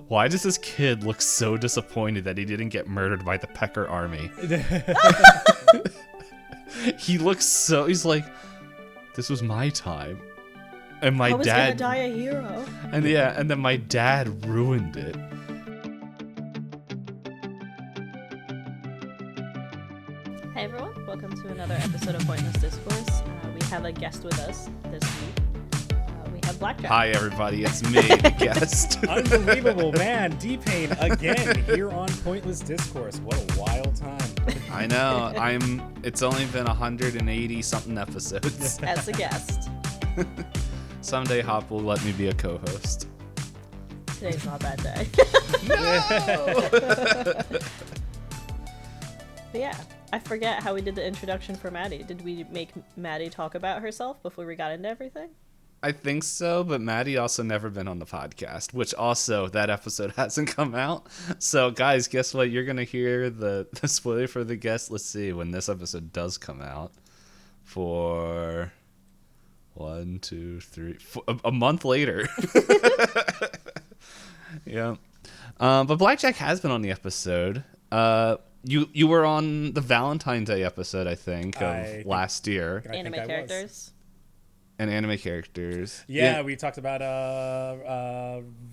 why does this kid look so disappointed that he didn't get murdered by the Pecker army? He looks so, he's like, this was my time. And my I was dad gonna die a hero. and then my dad ruined it. Hey everyone, welcome to another episode of Pointless Discourse. We have a guest with us this week. We have Blackjack. Hi everybody, it's me, the guest. Unbelievable, man. D-Payne again here on Pointless Discourse. What a wild time. I know, it's only been 180 something episodes. As a guest. Someday Hop will let me be a co-host. Today's not a bad day. But yeah, I forget how we did the introduction for Maddie. Did we make Maddie talk about herself before we got into everything? I think so, but Maddie also never been on the podcast, which also that episode hasn't come out. So guys, guess what? You're going to hear the spoiler for the guest. Let's see when this episode does come out for 1, 2, 3, 4, a month later. Yeah. But Blackjack has been on the episode. You were on the Valentine's Day episode, I think, of last year. Anime characters. And anime characters. Yeah, we talked about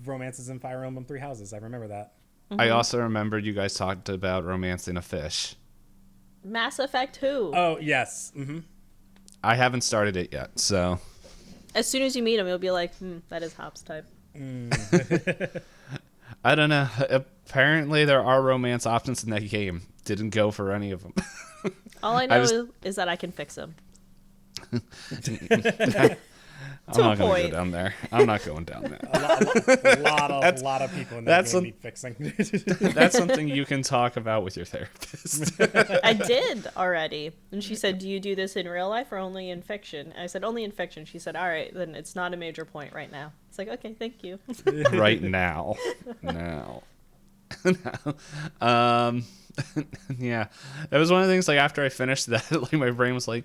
romances in Fire Emblem Three Houses. I remember that. Mm-hmm. I also remembered you guys talked about romancing a fish. Mass Effect 2. Oh, yes. Mm-hmm. I haven't started it yet, so... As soon as you meet him, you'll be like, that is Hop's type. I don't know. Apparently, there are romance options in that game. Didn't go for any of them. All I know is that I can fix him. I'm not going to go down there. I'm not going down there. A lot of people in that game need fixing. That's something you can talk about with your therapist. I did already. And she said, do you do this in real life or only in fiction? I said, only in fiction. She said, all right, then it's not a major point right now. It's like, okay, thank you. Right now. Now. Yeah. It was one of the things, like, after I finished that, like, my brain was like,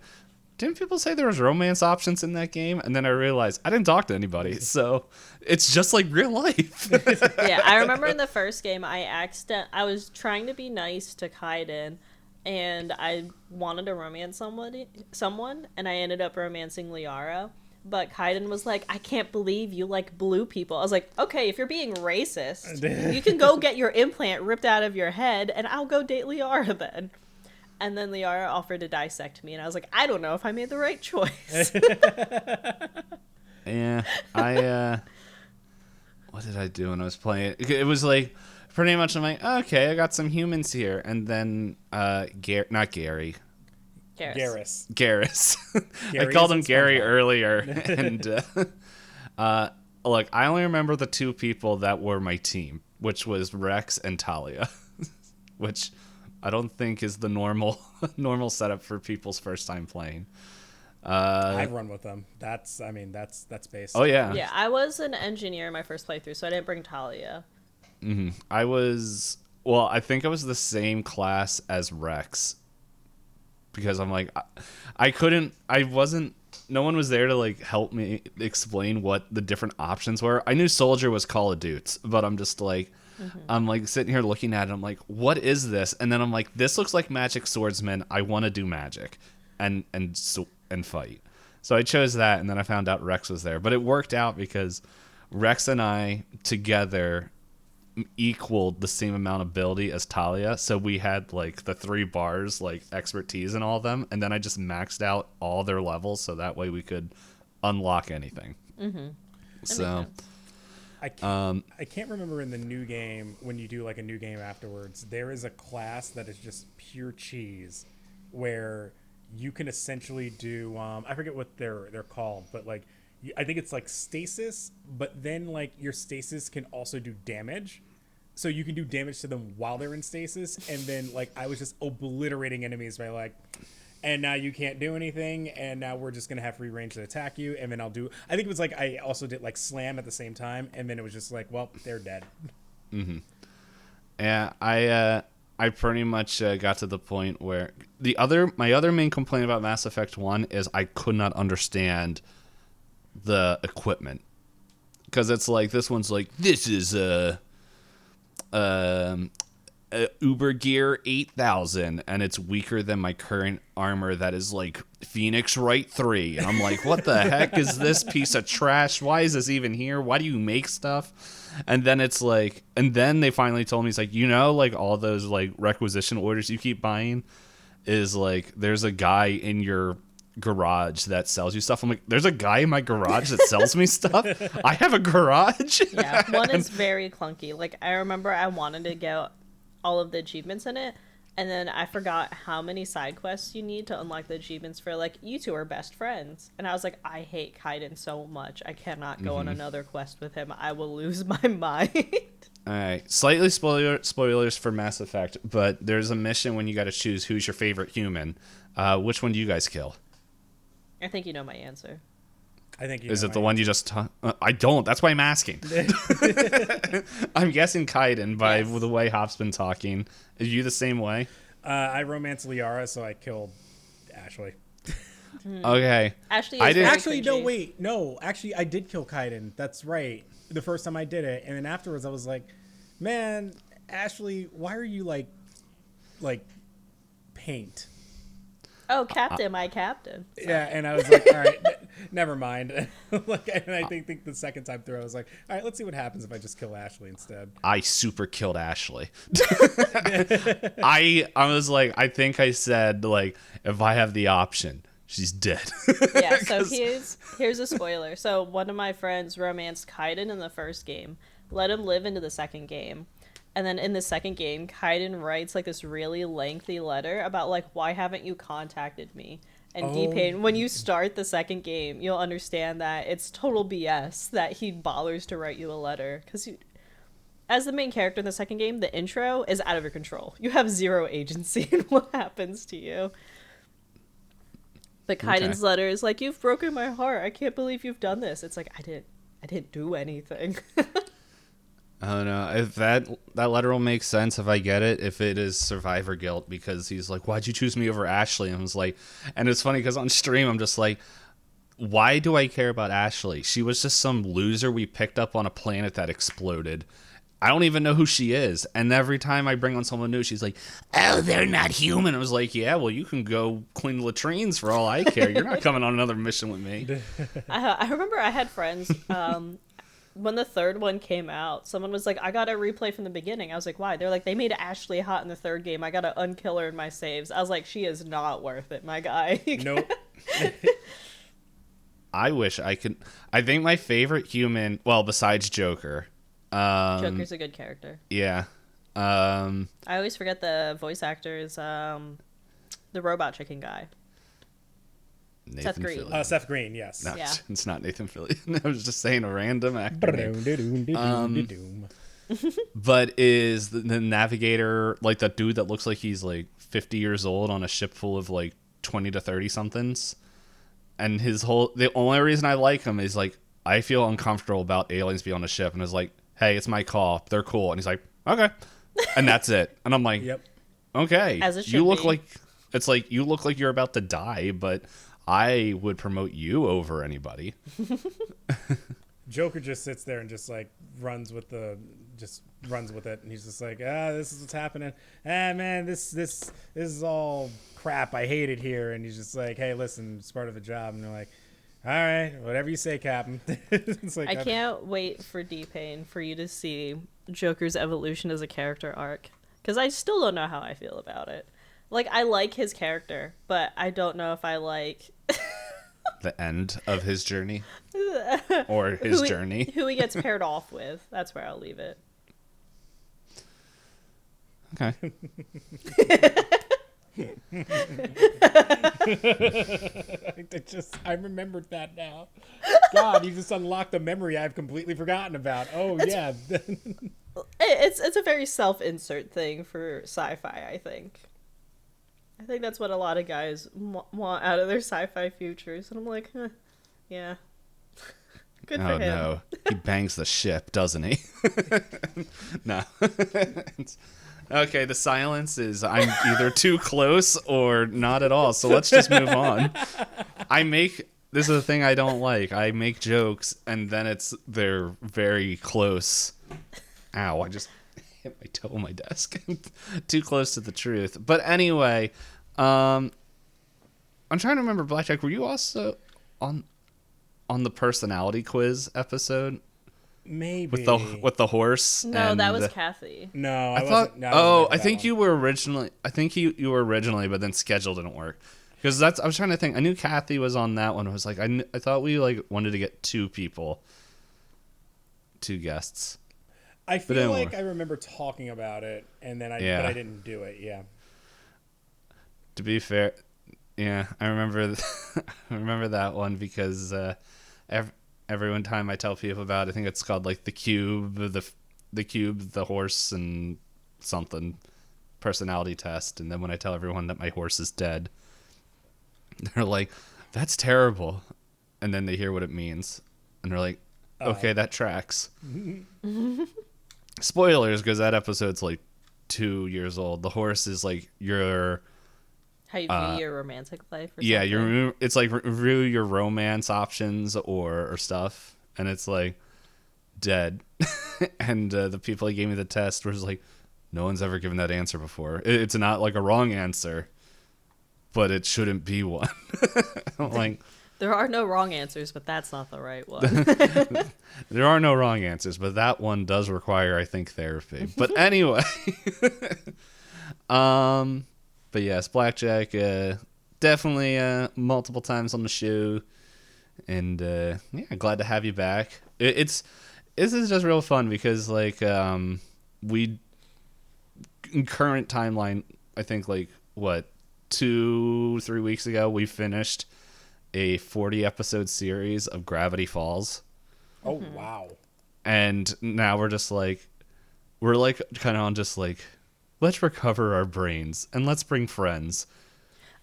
didn't people say there was romance options in that game? And then I realized I didn't talk to anybody, so it's just like real life. Yeah, I remember in the first game, I was trying to be nice to Kaiden, and I wanted to romance someone, and I ended up romancing Liara. But Kaiden was like, I can't believe you like blue people. I was like, okay, if you're being racist, you can go get your implant ripped out of your head, and I'll go date Liara then. And then Liara offered to dissect me, and I was like, I don't know if I made the right choice. Yeah, what did I do when I was playing? It was like, pretty much I'm like, okay, I got some humans here. And then, not Gary. Garrus. I called him Gary earlier. And, look, I only remember the two people that were my team, which was Rex and Talia, which... I don't think is the normal setup for people's first time playing. I'd run with them. That's based. Oh yeah. Yeah, I was an engineer in my first playthrough, so I didn't bring Talia. Mm-hmm. I think I was the same class as Rex. Because I'm like, no one was there to like help me explain what the different options were. I knew Soldier was Call of Duty, but I'm just like, I'm like sitting here looking at it. I'm like, what is this? And then I'm like, this looks like Magic Swordsman. I want to do magic and fight. So I chose that, and then I found out Rex was there. But it worked out because Rex and I together equaled the same amount of ability as Talia. So we had like the 3 bars, like expertise in all of them. And then I just maxed out all their levels so that way we could unlock anything. Mm-hmm. So... I can't remember in the new game, when you do like a new game afterwards, there is a class that is just pure cheese where you can essentially do, I forget what they're called, but like, I think it's like stasis, but then like your stasis can also do damage. So you can do damage to them while they're in stasis. And then like, I was just obliterating enemies by like, and now you can't do anything, and now we're just gonna have free range to attack you, and then I think it was like I also did like slam at the same time, and then it was just like, well, they're dead. Mm-hmm. Yeah, I pretty much got to the point where my other main complaint about Mass Effect 1 is I could not understand the equipment. Because it's like, this one's like, this is Uber Gear 8000, and it's weaker than my current armor that is like Phoenix Wright 3. And I'm like, what the heck is this piece of trash? Why is this even here? Why do you make stuff? And then it's like, and then they finally told me, it's like, like all those like requisition orders you keep buying is like, there's a guy in your garage that sells you stuff. I'm like, there's a guy in my garage that sells me stuff? I have a garage? Yeah, one is very clunky. Like, I remember I wanted to get all of the achievements in it, and then I forgot how many side quests you need to unlock the achievements for, like, you two are best friends. And I was like, I hate Kaiden so much. I cannot go on another quest with him. I will lose my mind. Alright, slightly spoilers for Mass Effect, but there's a mission when you gotta choose who's your favorite human. Which one do you guys kill? I think you know my answer. I think you Is know it the my one you just... I don't. That's why I'm asking. I'm guessing Kaiden by Yes. the way Hop's been talking. Are you the same way? I romanced Liara, so I killed Ashley. Okay. Ashley is I didn't- very Actually, cringy. no. Actually, I did kill Kaiden. That's right. The first time I did it, and then afterwards, I was like, "Man, Ashley, why are you like paint?" Oh, Captain, my captain. Yeah, and I was like, "All right, never mind." And I think the second time through, I was like, "All right, let's see what happens if I just kill Ashley instead." I super killed Ashley. I was like, I think I said, like, if I have the option, she's dead. Yeah, so here's a spoiler. So one of my friends romanced Kaiden in the first game, let him live into the second game. And then in the second game, Kaiden writes like this really lengthy letter about like, why haven't you contacted me? And Dpayne, when you start the second game, you'll understand that it's total BS that he bothers to write you a letter. Because as the main character in the second game, the intro is out of your control. You have zero agency in what happens to you. But Kaiden's letter is like, you've broken my heart. I can't believe you've done this. It's like, I didn't do anything. I don't know if that letter will make sense if I get it. If it is survivor guilt, because he's like, "Why'd you choose me over Ashley?" And I was like, and it's funny because on stream I'm just like, why do I care about Ashley? She was just some loser we picked up on a planet that exploded. I don't even know who she is. And every time I bring on someone new, she's like, "Oh, they're not human." I was like, yeah, well, you can go clean the latrines for all I care. You're not coming on another mission with me. I remember I had friends. When the third one came out, someone was like, I gotta replay from the beginning. I was like, why? They're like, they made Ashley hot in the third game. I gotta unkill her in my saves. I was like, she is not worth it, my guy. Nope. I wish I could. I think my favorite human, well, besides Joker. Joker's a good character. Yeah. I always forget the voice actors, the robot chicken guy. Seth Green. Fillion. Seth Green, yes. No, Yeah. it's not Nathan Fillion. I was just saying a random actor name. But is the navigator like that dude that looks like he's like 50 years old on a ship full of like 20 to 30 somethings? And the only reason I like him is like, I feel uncomfortable about aliens being on a ship, and it's like, hey, it's my call. They're cool. And he's like, okay. And that's it. And I'm like, Yep. okay. As it should you look be. like, it's like, you look like you're about to die, but I would promote you over anybody. Joker just sits there and just like runs with it, and he's just like, this is what's happening. Man, this is all crap. I hate it here. And he's just like, hey, listen, it's part of the job. And they're like, all right, whatever you say, Captain. It's like, I can't wait for Dpayne for you to see Joker's evolution as a character arc, because I still don't know how I feel about it. Like, I like his character, but I don't know if I like The end of his journey or his journey. who he gets paired off with. That's where I'll leave it. Okay. I remembered that now. God, you just unlocked a memory I've completely forgotten about. Oh, yeah. It's a very self-insert thing for sci-fi, I think. I think that's what a lot of guys want out of their sci-fi futures. And I'm like, yeah. Good for Oh, him. no. He bangs the ship, doesn't he? No. Okay, the silence is I'm either too close or not at all. So let's just move on. This is the thing I don't like. I make jokes and then they're very close. Ow, I just hit my toe on my desk. Too close to the truth. But anyway, I'm trying to remember, Blackjack, were you also on the personality quiz episode? Maybe with the horse. No, and that was Kathy. No, I thought. I think you were originally. I think you were originally, but then schedule didn't work. Because I was trying to think. I knew Kathy was on that one. I was like, I thought we like wanted to get two guests. I feel like I remember talking about it, and then but I didn't do it. Yeah. To be fair, yeah, I remember. I remember that one because every one time I tell people about it, I think it's called like the cube, the horse, and something personality test. And then when I tell everyone that my horse is dead, they're like, "That's terrible," and then they hear what it means, and they're like, "Okay, that tracks." Spoilers, because that episode's like 2 years old. The horse is like your how you view your romantic life. Or yeah, something. it's like review your romance options or stuff, and it's like dead. And the people that gave me the test were just like, no one's ever given that answer before. It's not like a wrong answer, but it shouldn't be one. I'm like, there are no wrong answers, but that's not the right one. there are no wrong answers, but that one does require, I think, therapy. But anyway, but yes, Blackjack, definitely multiple times on the show, and yeah, glad to have you back. This is just real fun because like we in current timeline, I think like what 2-3 weeks ago we finished a 40 episode series of Gravity Falls. Oh wow! And now we're kind of on just like, let's recover our brains and let's bring friends.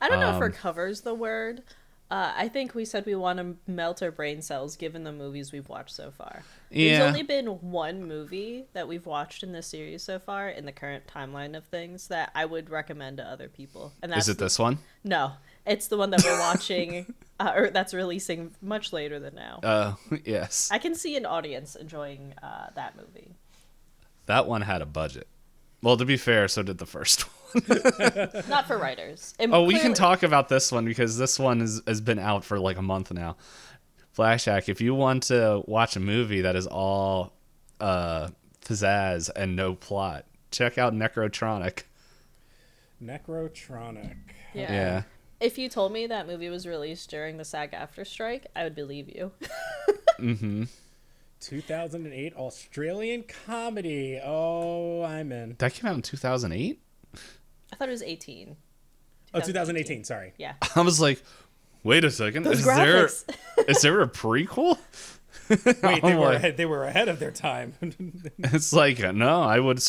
I don't know if recover's the word. I think we said we want to melt our brain cells given the movies we've watched so far. Yeah. There's only been one movie that we've watched in this series so far in the current timeline of things that I would recommend to other people. And that's Is it this one? No, it's the one that we're watching, or that's releasing much later than now. Yes. I can see an audience enjoying that movie. That one had a budget. Well, to be fair, so did the first one. Not for writers. And we can talk about this one because this one has been out for like a month now. Blackjack, if you want to watch a movie that is all pizzazz and no plot, check out Necrotronic. Necrotronic. Yeah. If you told me that movie was released during the SAG-AFTRA strike, I would believe you. Mm-hmm. 2008 Australian comedy. Oh, I'm in. That came out in 2008? I thought it was 18. Oh, 2018. Sorry. Yeah. I was like, wait a second. Those Is graphics. there a prequel? Wait, they were ahead of their time. It's like, no, I would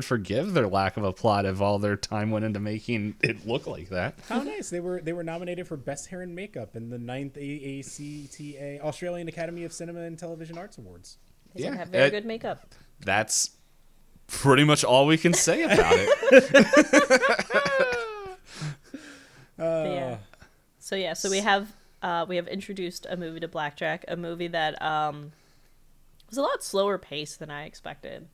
forgive their lack of a plot if all their time went into making it look like that. How nice. They were nominated for Best Hair and Makeup in the 9th AACTA, Australian Academy of Cinema and Television Arts Awards. They have very good makeup. That's pretty much all we can say about it. So we have introduced a movie to Blackjack, a movie that was a lot slower paced than I expected.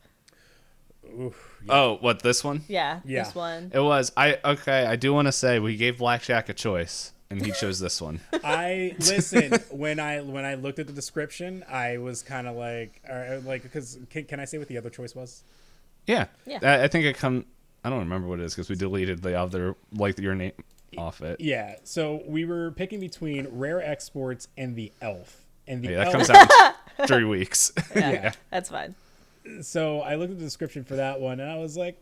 Oof, yeah. Oh, what, this one? Yeah, this one. It was. I do want to say we gave Blackjack a choice, and he chose this one. Listen, when I looked at the description, I was kind of like because can I say what the other choice was? Yeah. I think I don't remember what it is because we deleted the other, like, your name off it. Yeah, so we were picking between Rare Exports and The Elf. And that comes out in 3 weeks. Yeah, that's fine. So I looked at the description for that one, and I was like,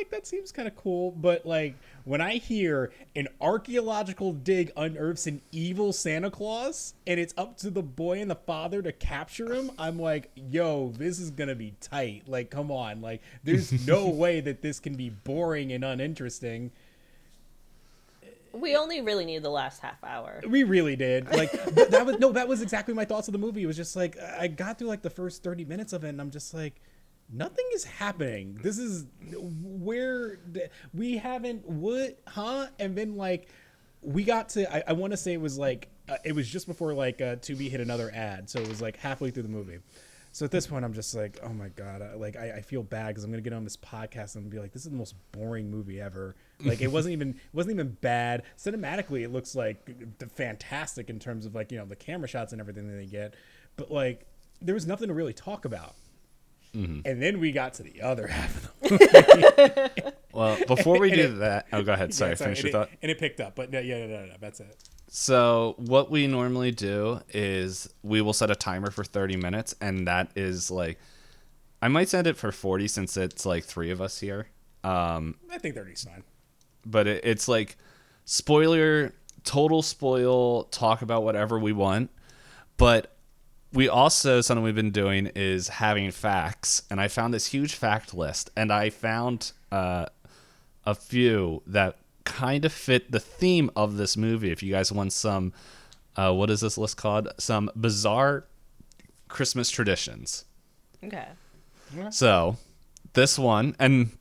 that seems kind of cool. But, like, when I hear an archaeological dig unearths an evil Santa Claus, and it's up to the boy and the father to capture him, I'm like, yo, this is going to be tight. Like, come on. Like, there's no way that this can be boring and uninteresting. We only really need the last half hour. We really did. Like that was exactly my thoughts of the movie. It was just like I got through like the first 30 minutes of it, and I'm just like, nothing is happening. This is where we haven't and then like we got to. I want to say it was like it was just before like Tubi hit another ad, so it was like halfway through the movie. So at this point, I'm just like, oh my god, I feel bad because I'm gonna get on this podcast and be like, this is the most boring movie ever. Like it wasn't even bad cinematically. It looks like fantastic in terms of like the camera shots and everything that they get, but like there was nothing to really talk about. And then we got to the other half of the movie. Well, before we do that, oh, go ahead. Sorry, finish your thought. And it picked up, but no, that's it. So what we normally do is we will set a timer for 30 minutes, and that is like, I might set it for 40 since it's like 3 of us here. I think 30 is fine. But it's like spoiler, total spoil, talk about whatever we want. But we also, something we've been doing is having facts, and I found this huge fact list, and I found a few that kind of fit the theme of this movie. If you guys want some, what is this list called? Some bizarre Christmas traditions. Okay. So this one, and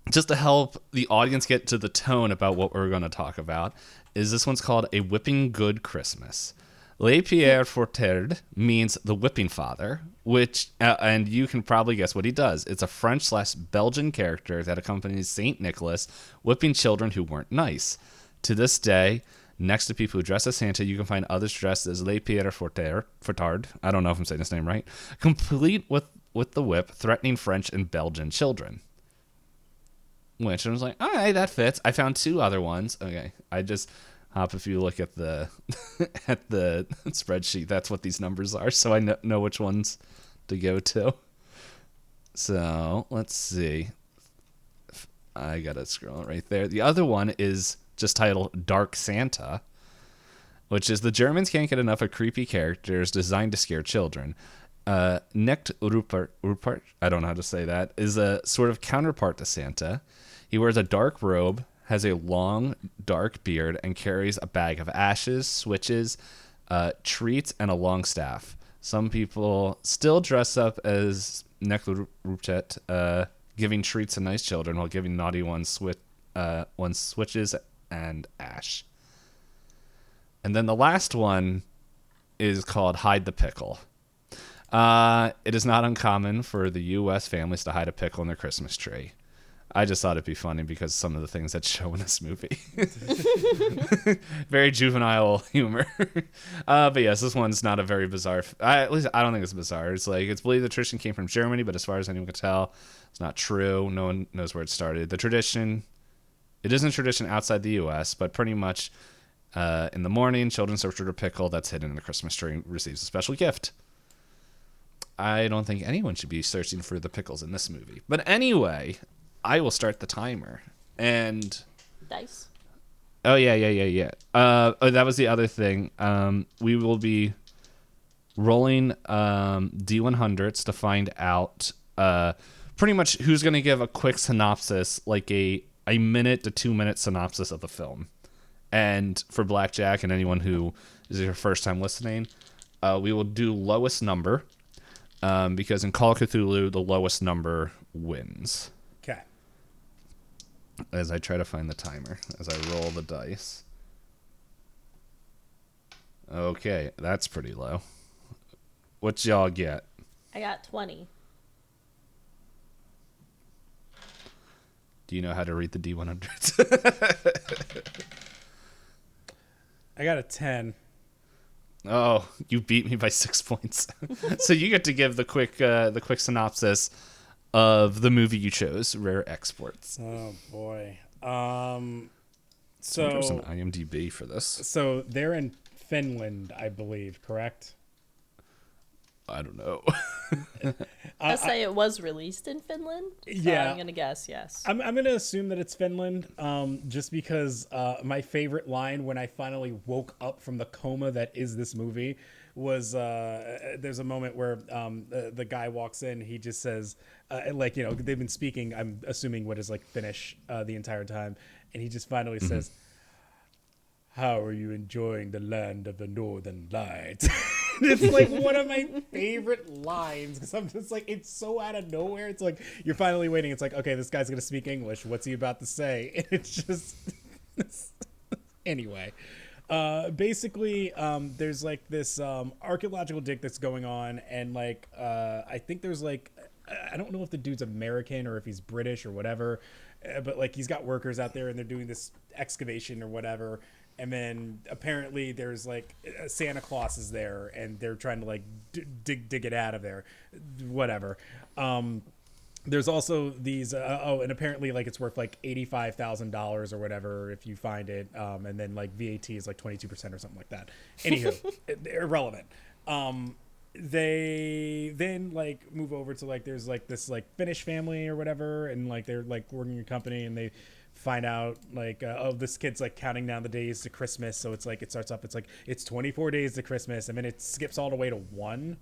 just to help the audience get to the tone about what we're going to talk about, is this one's called A Whipping Good Christmas. Le Pierre Fortard means the whipping father, which, and you can probably guess what he does. It's a French/Belgian character that accompanies Saint Nicholas, whipping children who weren't nice. To this day, next to people who dress as Santa, you can find others dressed as Le Pierre Fortard. I don't know if I'm saying his name right. Complete with the whip, threatening French and Belgian children. Which I was like, all right, that fits. I found 2 other ones. Okay, I just... if you look at the at the spreadsheet, that's what these numbers are, so I know which ones to go to. So let's see. I gotta scroll right there. The other one is just titled Dark Santa, which is the Germans can't get enough of creepy characters designed to scare children. Knecht Rupert, I don't know how to say that, is a sort of counterpart to Santa. He wears a dark robe, has a long, dark beard, and carries a bag of ashes, switches, treats, and a long staff. Some people still dress up as Nekruchet, giving treats to nice children while giving naughty ones switches and ash. And then the last one is called Hide the Pickle. It is not uncommon for the U.S. families to hide a pickle in their Christmas tree. I just thought it'd be funny because some of the things that show in this movie. Very juvenile humor. But yes, this one's not a very bizarre... at least I don't think it's bizarre. It's like, it's believed the tradition came from Germany, but as far as anyone can tell, it's not true. No one knows where it started. The tradition... It isn't a tradition outside the U.S., but pretty much in the morning, children search for a pickle that's hidden in the Christmas tree and receives a special gift. I don't think anyone should be searching for the pickles in this movie. But anyway... I will start the timer. And dice. Oh yeah. That was the other thing. We will be rolling D100s to find out pretty much who's going to give a quick synopsis, like a minute to 2 minute synopsis of the film. And for Blackjack and anyone who is your first time listening, we will do lowest number because in Call of Cthulhu, the lowest number wins. Okay. As I try to find the timer, as I roll the dice. Okay, that's pretty low. What y'all get? I got 20. Do you know how to read the D100s? I got a 10. Oh, you beat me by 6 points. So you get to give the quick synopsis of the movie you chose, Rare Exports. Oh boy. So there's an IMDb for this. So they're in Finland, I believe, correct? I don't know. I'll say it was released in Finland. So yeah. I'm going to guess yes. I'm going to assume that it's Finland, just because my favorite line when I finally woke up from the coma that is this movie was there's a moment where the guy walks in, he just says, they've been speaking, I'm assuming what is like Finnish the entire time, and he just finally says, "How are you enjoying the land of the Northern Lights?" It's like one of my favorite lines because I'm just like, it's so out of nowhere. It's like you're finally waiting. It's like, okay, this guy's gonna speak English. What's he about to say? And it's just anyway. Basically, there's like this archaeological dig that's going on, and like I think there's like I don't know if the dude's American or if he's British or whatever, but like he's got workers out there and they're doing this excavation or whatever. And then apparently there's like Santa Claus is there and they're trying to like dig it out of there, whatever. There's also these and apparently like it's worth like $85,000 or whatever if you find it, and then like VAT is like 22% or something like that. Anywho, irrelevant. They then like move over to like there's like this like Finnish family or whatever, and like they're like working in a company, and they find out like this kid's like counting down the days to Christmas. So it's like it starts up, it's like it's 24 days to Christmas, and then it skips all the way to 1.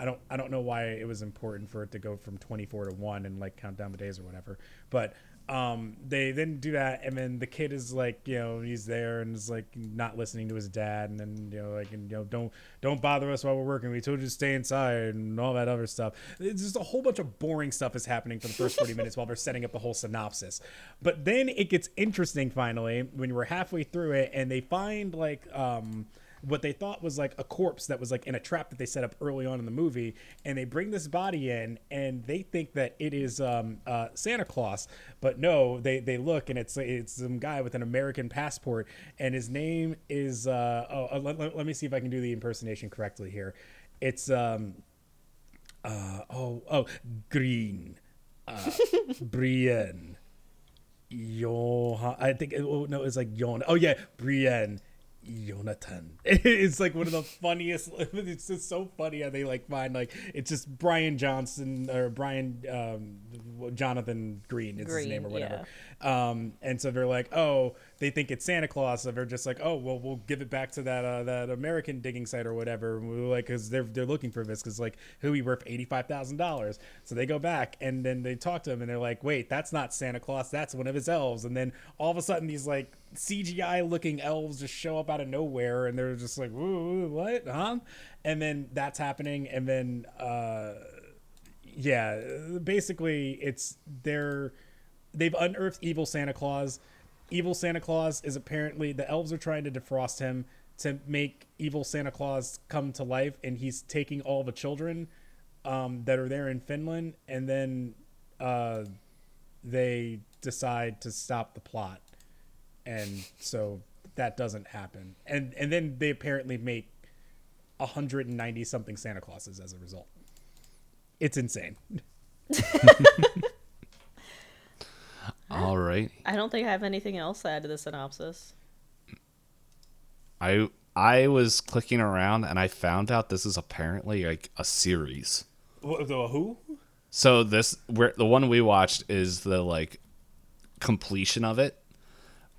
I don't know why it was important for it to go from 24 to 1 and like count down the days or whatever. But they then do that, and then the kid is like, he's there and is like not listening to his dad, and then don't bother us while we're working. We told you to stay inside and all that other stuff. It's just a whole bunch of boring stuff is happening for the first 40 minutes while they're setting up the whole synopsis. But then it gets interesting finally when we're halfway through it, and they find like what they thought was like a corpse that was like in a trap that they set up early on in the movie, and they bring this body in and they think that it is Santa Claus, but no, they look and it's some guy with an American passport, and his name is let me see if I can do the impersonation correctly here. It's Green, Brienne, Johan. I think it's like Johan. Oh yeah, Brienne. Jonathan. It's like one of the funniest. It's just so funny how they like find like it's just Brian Johnson or Brian Jonathan Green is his name or whatever. Yeah. And so they're like, oh, they think it's Santa Claus, so they're just like, oh, well, we'll give it back to that American digging site or whatever. And we're like, because they're looking for this because like who we worth $85,000. So they go back and then they talk to him and they're like, wait, that's not Santa Claus, that's one of his elves. And then all of a sudden these like CGI looking elves just show up out of nowhere, and they're just like, whoa, what, huh? And then that's happening, and then basically it's they've unearthed evil Santa Claus. Evil Santa Claus is apparently the elves are trying to defrost him to make evil Santa Claus come to life, and he's taking all the children that are there in Finland, and then they decide to stop the plot. And so that doesn't happen. And then they apparently make 190 something Santa Clauses as a result. It's insane. All right. I don't think I have anything else to add to the synopsis. I was clicking around and I found out this is apparently like a series. The who? So the one we watched is the like completion of it.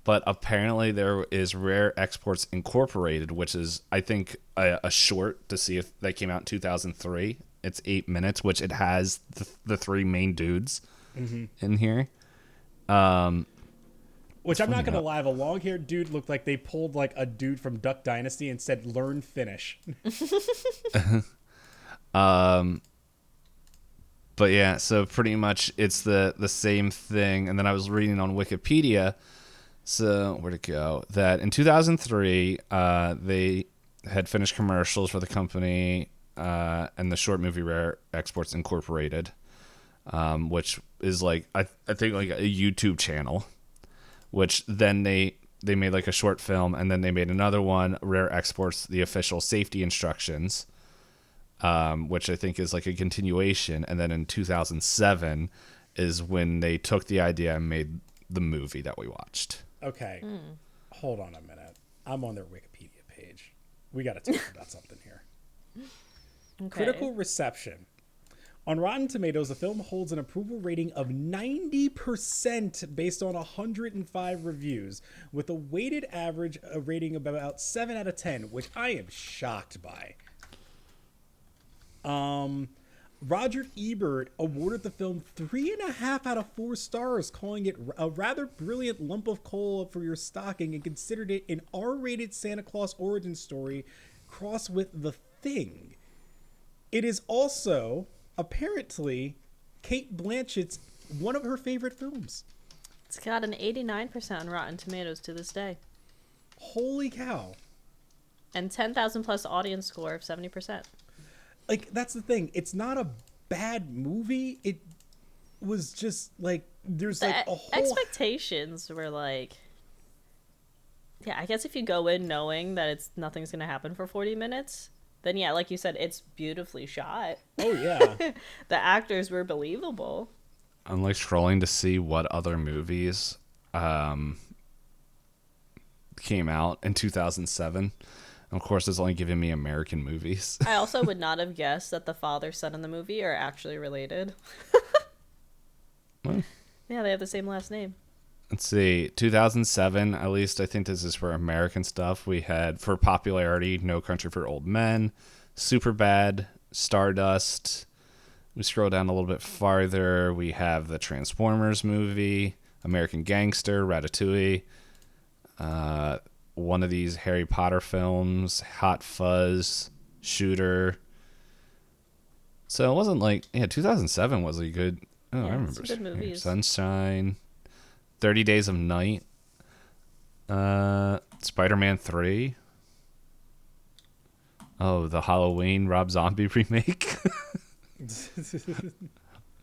But apparently there is Rare Exports Incorporated, which is, I think, a short to see if that came out in 2003. It's 8 minutes, which it has the three main dudes in here. Which I'm not going to lie, the long-haired dude looked like they pulled like a dude from Duck Dynasty and said, learn Finnish. But yeah, so pretty much it's the same thing. And then I was reading on Wikipedia. So where'd it go? That in 2003, they had finished commercials for the company and the short movie Rare Exports Incorporated, which is like I think like a YouTube channel. Which then they made like a short film, and then they made another one, Rare Exports: The Official Safety Instructions, which I think is like a continuation. And then in 2007 is when they took the idea and made the movie that we watched. Okay, hold on a minute. I'm on their Wikipedia page. We got to talk about something here. Okay. Critical reception. On Rotten Tomatoes, the film holds an approval rating of 90% based on 105 reviews, with a weighted average rating of about 7 out of 10, which I am shocked by. Roger Ebert awarded the film 3.5 out of 4 stars, calling it a rather brilliant lump of coal for your stocking, and considered it an R-rated Santa Claus origin story crossed with The Thing. It is also, apparently, Cate Blanchett's one of her favorite films. It's got an 89% on Rotten Tomatoes to this day. Holy cow. And 10,000 plus audience score of 70%. Like, that's the thing. It's not a bad movie. It was just like there's like a whole expectations were like, yeah, I guess if you go in knowing that nothing's gonna happen for 40 minutes, then yeah, like you said, it's beautifully shot. Oh yeah. The actors were believable. I'm like scrolling to see what other movies came out in 2007. Of course, it's only giving me American movies. I also would not have guessed that the father son in the movie are actually related. Well, yeah, they have the same last name. Let's see, 2007, at least I think this is for American stuff. We had, for popularity, No Country for Old Men, Superbad, Stardust. We scroll down a little bit farther. We have the Transformers movie, American Gangster, Ratatouille, one of these Harry Potter films, Hot Fuzz, Shooter. So it wasn't like, 2007 was a good, I remember. Some good movies. Sunshine, 30 Days of Night, Spider-Man 3. Oh, the Halloween Rob Zombie remake.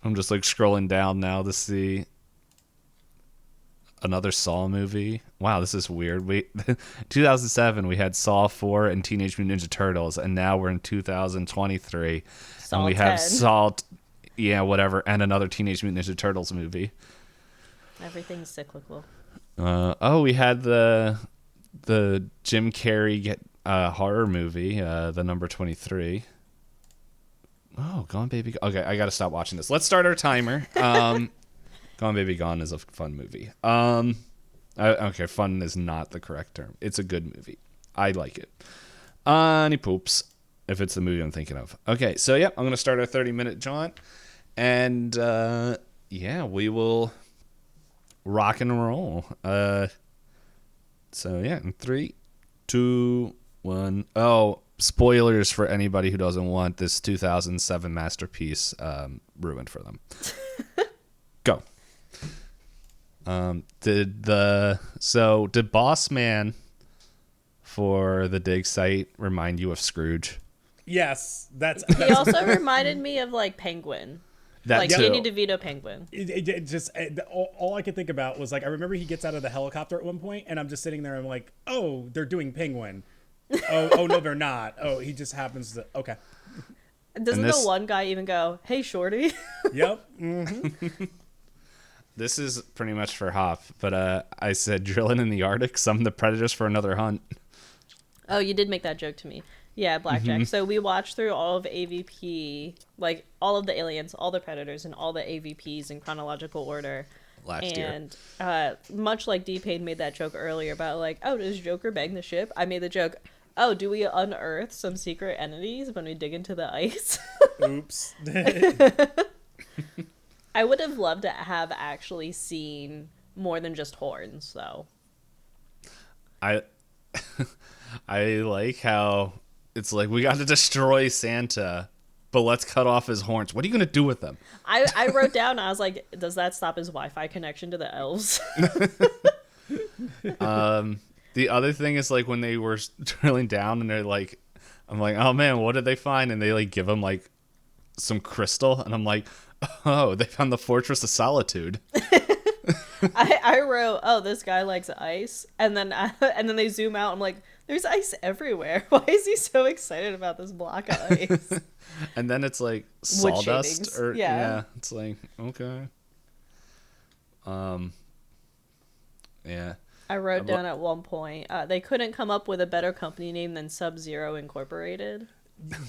I'm just like scrolling down now to see another Saw movie. Wow, this is weird. 2007 we had Saw 4 and Teenage Mutant Ninja Turtles, and now we're in 2023 Saw and we 10. have Saw, whatever, and another Teenage Mutant Ninja Turtles movie. Everything's cyclical. We had the Jim Carrey horror movie, the number 23. Oh, Gone Baby Gone. Okay, I gotta stop watching this. Let's start our timer. Gone Baby Gone is a fun movie. Okay, fun is not the correct term. It's a good movie. I like it. Any poops, if it's the movie I'm thinking of. Okay, so I'm gonna start our 30-minute jaunt, and we will rock and roll. In 3, 2, 1. Oh, spoilers for anybody who doesn't want this 2007 masterpiece ruined for them. Go. Did Boss Man for the dig site remind you of Scrooge? Yes, that's He also reminded me of like Penguin. That like too. Danny DeVito Penguin. it just all I could think about was like I remember he gets out of the helicopter at one point, and I'm just sitting there and I'm like, oh, they're doing Penguin. Oh no, they're not. Oh, he just happens to. Okay. Doesn't the one guy even go, "Hey, shorty"? Yep. Mm-hmm. This is pretty much for Hop, but I said drilling in the Arctic, summon the predators for another hunt. Oh, you did make that joke to me. Yeah, Blackjack. So we watched through all of AVP, like all of the aliens, all the predators, and all the AVPs in chronological order. Last year. And much like D-Payne made that joke earlier about like, oh, does Joker bang the ship? I made the joke, oh, do we unearth some secret entities when we dig into the ice? Oops. I would have loved to have actually seen more than just horns, though. I like how it's like, we got to destroy Santa, but let's cut off his horns. What are you going to do with them? I wrote down, I was like, does that stop his Wi-Fi connection to the elves? The other thing is like when they were drilling down and they're like, I'm like, oh man, what did they find? And they like give him like some crystal. And I'm like, oh, they found the Fortress of Solitude. I wrote, oh, this guy likes ice. And then they zoom out. I'm like, there's ice everywhere. Why is he so excited about this block of ice? And then it's like sawdust. It's like, okay. Yeah. I wrote down at one point, they couldn't come up with a better company name than Sub-Zero Incorporated.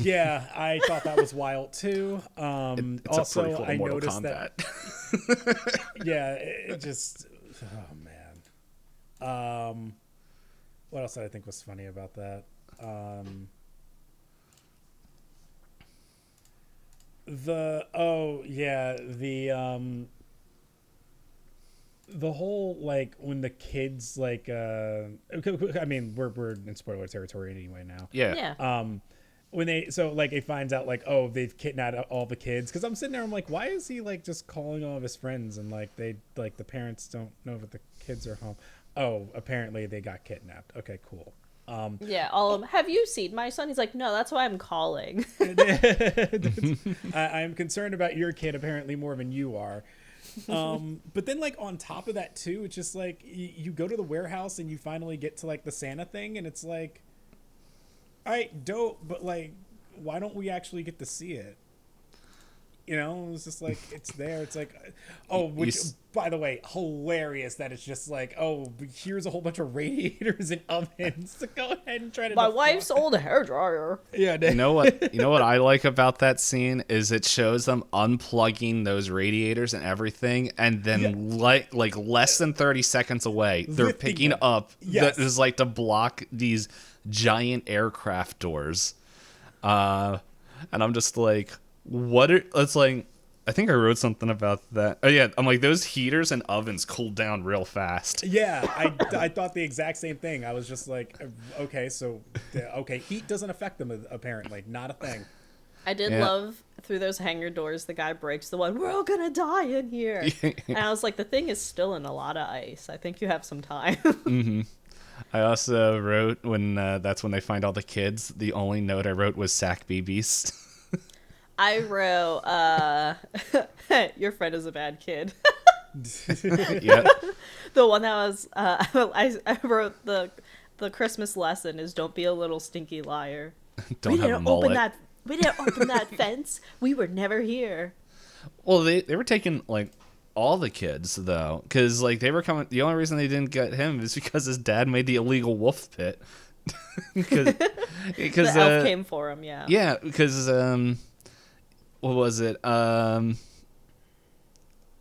Yeah, I thought that was wild too. It's also, a pretty cool I Mortal noticed Kombat. that. Yeah, it just. Oh man. What else did I think was funny about that? The whole like when the kids like I mean we're in spoiler territory anyway now. Yeah. When it finds out like, oh, they've kidnapped all the kids, because I'm sitting there, I'm like, why is he like just calling all of his friends and like they like the parents don't know that the kids are home. Oh, apparently they got kidnapped. Okay, cool. Yeah, all of them. Have you seen my son? He's like, no, that's why I'm calling. I'm concerned about your kid apparently more than you are. But then like on top of that too, it's just like you go to the warehouse and you finally get to like the Santa thing, and it's like, all right, dope, but like, why don't we actually get to see it? You know, it's just like, it's there. It's like, oh, which, by the way, hilarious that it's just like, oh, here's a whole bunch of radiators and ovens. So go ahead and try to. My wife's old hairdryer. Yeah. You know what? You know what I like about that scene is it shows them unplugging those radiators and everything, and then like less than 30 seconds away, they're Lifting picking them. up Yes. that is like to block these giant aircraft doors. And I'm just like, it's like, I think I wrote something about that. Oh yeah, I'm like, those heaters and ovens cool down real fast. Yeah, I thought the exact same thing. I was just like, okay, so heat doesn't affect them apparently, not a thing. I did love through those hangar doors, the guy breaks the one, we're all gonna die in here. And I was like, the thing is still in a lot of ice. I think you have some time. Mm-hmm. I also wrote when that's when they find all the kids. The only note I wrote was sack BBs. I wrote, your friend is a bad kid. Yeah. The one that was, I wrote the Christmas lesson is don't be a little stinky liar. Don't have a mullet. We didn't open that fence. We were never here. Well, they were taking like all the kids though, because like they were coming. The only reason they didn't get him is because his dad made the illegal wolf pit. Because the elf came for him. Yeah. Yeah, because what was it?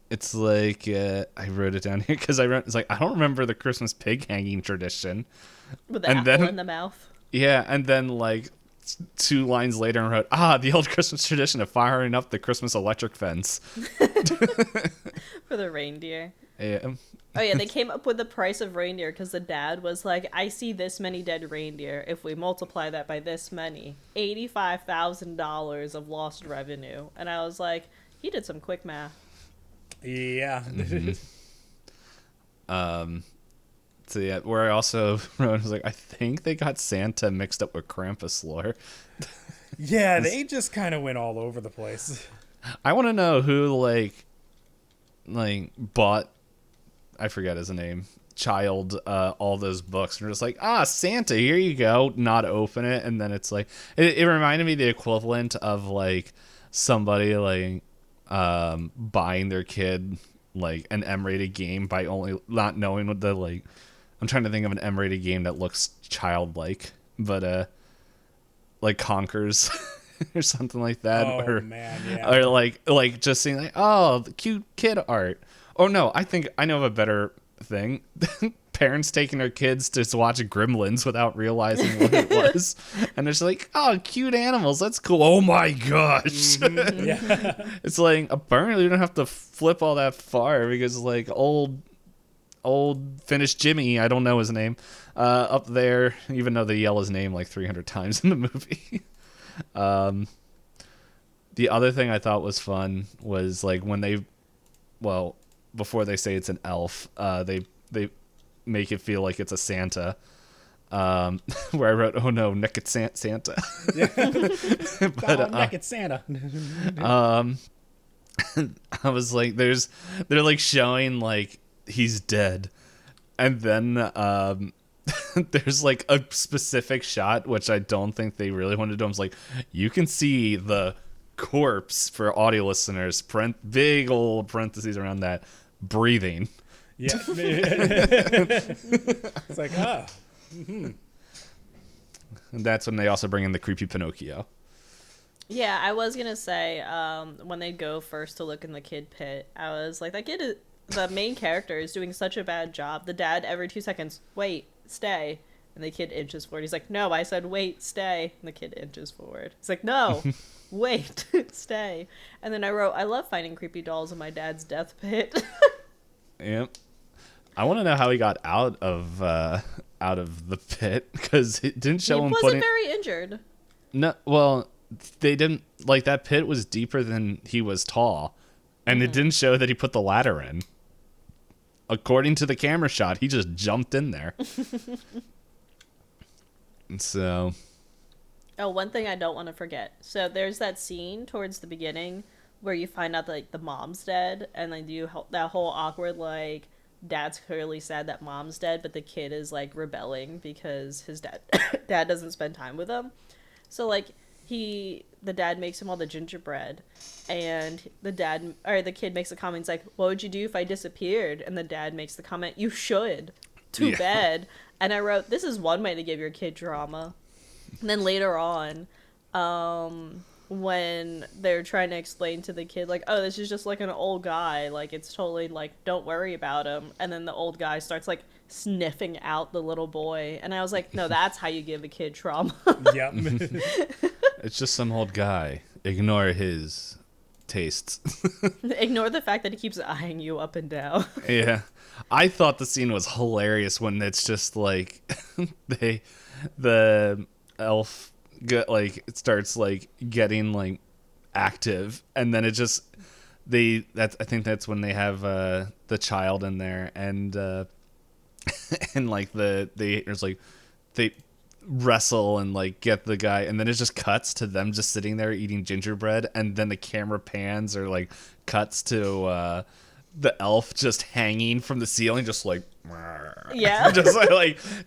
It's like I wrote it down here because it's like I don't remember the Christmas pig hanging tradition. With the apple in the mouth. Yeah, and then like 2 lines later, I wrote, the old Christmas tradition of firing up the Christmas electric fence For the reindeer. Yeah. Oh yeah, they came up with the price of reindeer because the dad was like, I see this many dead reindeer. If we multiply that by this many, $85,000 of lost revenue. And I was like, he did some quick math. Yeah. So yeah, where I also wrote, I was like, I think they got Santa mixed up with Krampus lore. Yeah, they just kind of went all over the place. I want to know who like bought, I forget his name, child, all those books, and they're just like, Santa, here you go, not open it. And then it's like, it reminded me the equivalent of like somebody like buying their kid like an M-rated game by only not knowing what the like, I'm trying to think of an M-rated game that looks childlike, but like Conkers or something like that. Oh man, yeah. Or like just seeing like, the cute kid art. Oh no, I think I know of a better thing. Parents taking their kids to watch Gremlins without realizing what it was. And they're just like, cute animals, that's cool. Oh my gosh. Mm-hmm. Yeah. It's like, apparently you don't have to flip all that far because like old Finnish Jimmy, I don't know his name, up there, even though they yell his name like 300 times in the movie. The other thing I thought was fun was like when before they say it's an elf, they make it feel like it's a Santa. Where I wrote, "Oh no, naked Santa." But naked Santa. I was like, they're like showing like he's dead, and then there's like a specific shot which I don't think they really wanted to do. I was like, you can see the corpse for audio listeners, big old parentheses around that, breathing. Yeah. It's like, And that's when they also bring in the creepy Pinocchio. Yeah, I was gonna say, when they go first to look in the kid pit, I was like, the main character is doing such a bad job. The dad, every 2 seconds, wait, stay. And the kid inches forward. He's like, no, I said, wait, stay. And the kid inches forward. He's like, no, wait, stay. And then I wrote, I love finding creepy dolls in my dad's death pit. Yep. I want to know how he got out of the pit, because it didn't show him. He wasn't very injured. No, well, they didn't, like, that pit was deeper than he was tall, and it didn't show that he put the ladder in. according to the camera shot, he just jumped in there. And so... Oh, one thing I don't want to forget. So there's that scene towards the beginning where you find out that, like, the mom's dead, and then you that whole awkward, like, dad's clearly sad that mom's dead, but the kid is, like, rebelling because his dad doesn't spend time with him. So, like, the dad makes him all the gingerbread, and the kid makes a comment. He's like, "What would you do if I disappeared?" And the dad makes the comment, "You should." Too bad. And I wrote, this is one way to give your kid drama. And then later on, when they're trying to explain to the kid, like, oh, this is just like an old guy, like, it's totally like, don't worry about him. And then the old guy starts like sniffing out the little boy, and I was like, no, that's how you give a kid trauma. Yep. It's just some old guy. Ignore his tastes. Ignore the fact that he keeps eyeing you up and down. Yeah. I thought the scene was hilarious when it's just like the elf it starts like getting like active, and then it just I think that's when they have the child in there, and and like there's like they wrestle and like get the guy, and then it just cuts to them just sitting there eating gingerbread, and then the camera pans or like cuts to the elf just hanging from the ceiling, just like Yeah.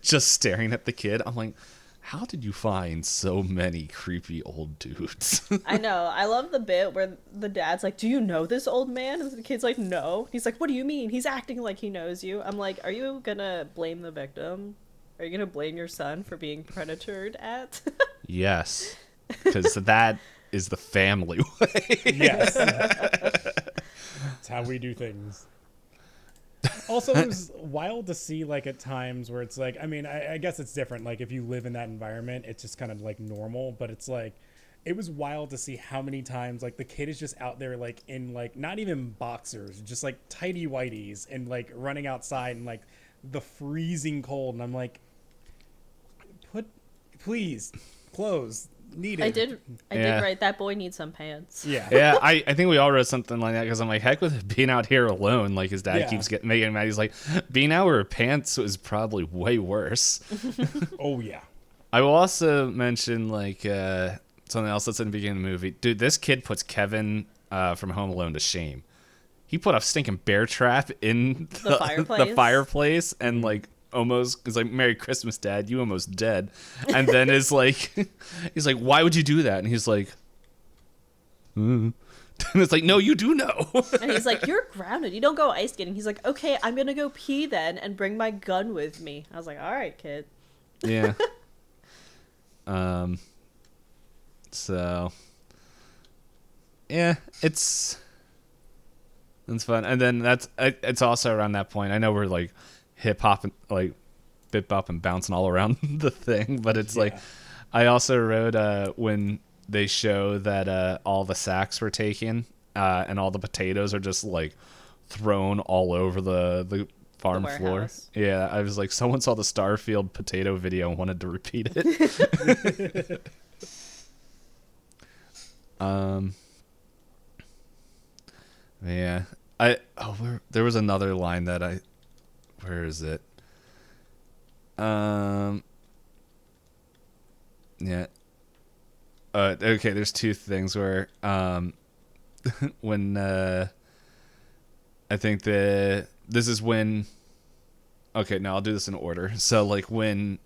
just staring at the kid. I'm like, how did you find so many creepy old dudes? I know. I love the bit where the dad's like, do you know this old man? And the kid's like, no. He's like, what do you mean? He's acting like he knows you. I'm like, are you gonna blame the victim? Are you gonna blame your son for being predatored at? Yes, because that is the family way. Yes. That's how we do things. Also, it was wild to see, like, at times where it's like, I mean, I guess it's different. Like, if you live in that environment, it's just kind of like normal. But it's like, it was wild to see how many times, like, the kid is just out there, like, in, like, not even boxers, just like tighty whities, and like running outside in like the freezing cold. And I'm like, please, clothes. Needed. I did write that boy needs some pants. Yeah. Yeah, I think we all wrote something like that, because I'm like, heck with it being out here alone. Like, his dad keeps making him mad. He's like, being out with pants is probably way worse. Oh, yeah. I will also mention, like, something else that's in the beginning of the movie. Dude, this kid puts Kevin from Home Alone to shame. He put a stinking bear trap in the fireplace and, like, almost is like, Merry Christmas, Dad, you almost dead. And then is like, he's like, why would you do that? And he's like, and it's like, no, you do know. And he's like, you're grounded, you don't go ice skating. He's like, okay, I'm gonna go pee then and bring my gun with me. I was like, all right, kid. Yeah. So yeah, it's fun. And then it's also around that point, I know we're like hip hop and like bip bop and bouncing all around the thing, but it's like, I also wrote when they show that all the sacks were taken and all the potatoes are just like thrown all over the farm floor. Yeah, I was like, someone saw the Starfield potato video and wanted to repeat it. Yeah, there was another line that where is it? Yeah. Okay, there's two things where when I think this is when, okay, now I'll do this in order. So like when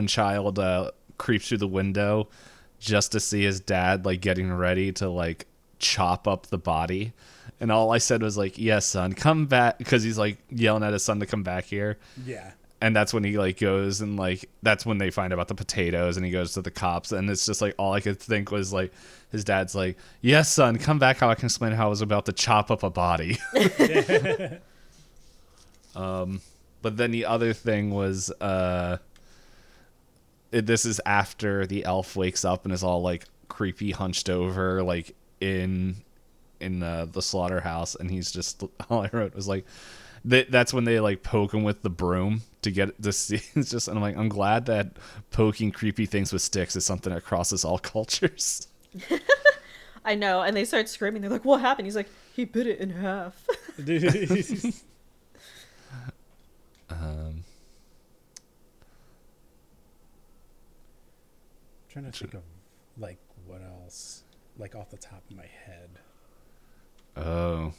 Child creeps through the window just to see his dad like getting ready to like chop up the body, and all I said was like, yes, son, come back, because he's like yelling at his son to come back here. Yeah. And that's when he like goes, and like that's when they find out about the potatoes, and he goes to the cops, and it's just like all I could think was like, his dad's like, yes, son, come back, how I can explain how I was about to chop up a body. But then the other thing was this is after the elf wakes up and is all like creepy, hunched over, like in the slaughterhouse, and he's just, all I wrote was like, that's when they like poke him with the broom to get to see. It's just, and I'm like, I'm glad that poking creepy things with sticks is something that crosses all cultures. I know, and they start screaming. They're like, what happened? He's like, he bit it in half. trying to think of like what else, like off the top of my head. Oh,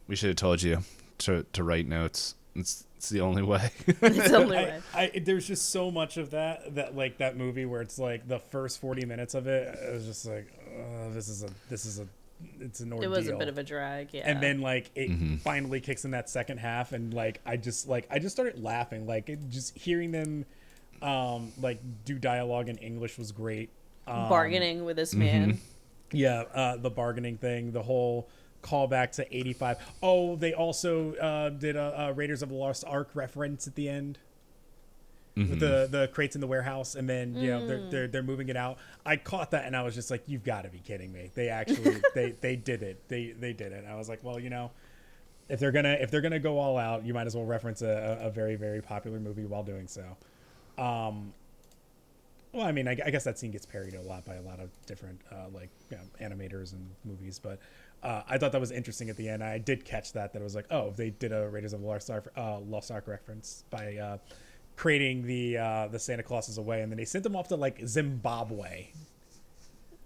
we should have told you to write notes. It's the only way. It's the only way. There's just so much of that like that movie where it's like the first 40 minutes of it, it was just like, it's an ordeal. It was a bit of a drag, yeah. And then like it finally kicks in that second half, and like I just started laughing. Like just hearing them like do dialogue in English was great. Bargaining with this man. Yeah, the bargaining thing, the whole callback to 85. Oh, they also did a Raiders of the Lost Ark reference at the end. With the crates in the warehouse, and then you know they're moving it out. I caught that, and I was just like, "You've got to be kidding me!" They actually they did it. They did it. I was like, "Well, you know, if they're gonna go all out, you might as well reference a very, very popular movie while doing so." Well, I mean, I guess that scene gets parodied a lot by a lot of different like animators and movies, but I thought that was interesting at the end. I did catch that it was like, oh, they did a Raiders of the Lost Ark reference by creating the Santa Clauses away, and then they sent them off to like Zimbabwe.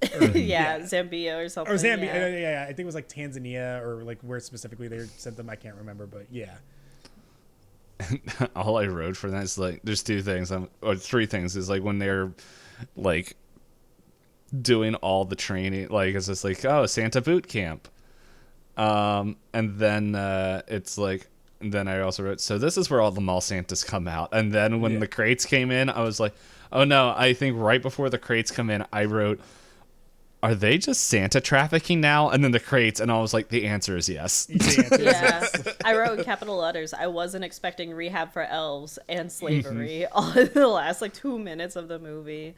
Zambia or something. Or Zambia, yeah. I think it was like Tanzania or like where specifically they sent them. I can't remember, but yeah. All I wrote for that is like there's two things or three things is like when they're like doing all the training, like it's just like, oh, Santa boot camp, and then it's like, and then I also wrote, so this is where all the mall Santas come out. And then when the crates came in, I was like, oh no, I think right before the crates come in, I wrote, are they just Santa trafficking now? And then the crates, and I was like, the answer is yes. I wrote in capital letters, I wasn't expecting rehab for elves and slavery all in the last like 2 minutes of the movie.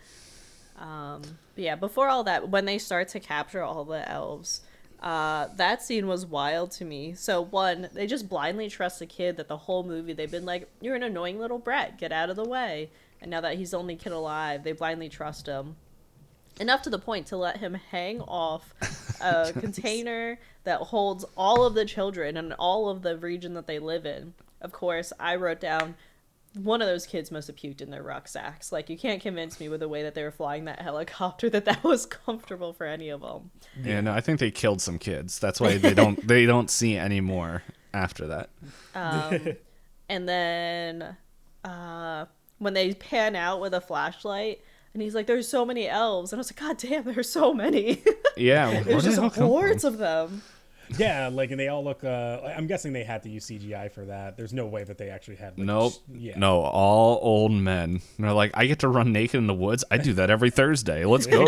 But yeah, before all that, when they start to capture all the elves, that scene was wild to me. So one, they just blindly trust a kid that the whole movie they've been like, you're an annoying little brat, get out of the way. And now that he's the only kid alive, they blindly trust him. Enough to the point to let him hang off a container that holds all of the children and all of the region that they live in. Of course, I wrote down one of those kids must have puked in their rucksacks. Like, you can't convince me with the way that they were flying that helicopter that was comfortable for any of them. Yeah, no, I think they killed some kids. That's why they don't see any more after that. And then when they pan out with a flashlight, and he's like, there's so many elves. And I was like, God damn, there's so many. Yeah. There's just hordes of them. Yeah, like, and they all look, I'm guessing they had to use CGI for that. There's no way that they actually had. Like, nope. No, all old men. And they're like, I get to run naked in the woods. I do that every Thursday. Let's go.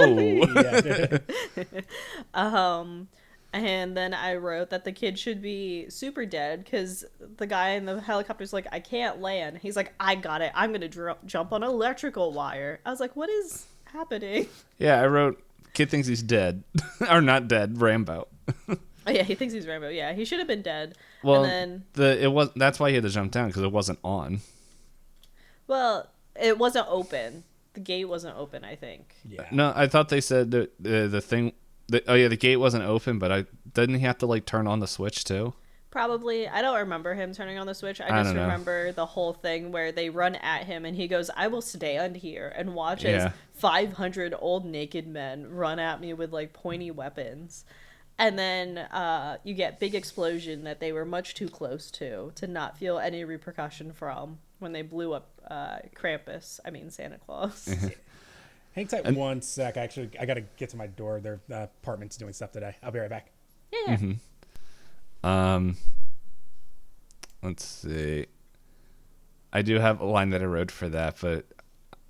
And then I wrote that the kid should be super dead because the guy in the helicopter's like, I can't land. He's like, I got it. I'm going to jump on an electrical wire. I was like, what is happening? Yeah, I wrote, kid thinks he's dead. Or not dead, Rambo. Oh, yeah, he thinks he's Rambo. Yeah, he should have been dead. Well, and then that's why he had to jump down, because it wasn't on. Well, it wasn't open. The gate wasn't open, I think. Yeah. No, I thought they said that the thing... the gate wasn't open, but didn't he have to like turn on the switch too? Probably. I don't remember him turning on the switch. I just remember the whole thing where they run at him and he goes, I will stand here and watch as 500 old naked men run at me with like pointy weapons. And then you get big explosion that they were much too close to not feel any repercussion from when they blew up Santa Claus. Hang tight one sec. Actually, I got to get to my door. Their apartment's doing stuff today. I'll be right back. Yeah. Let's see. I do have a line that I wrote for that, but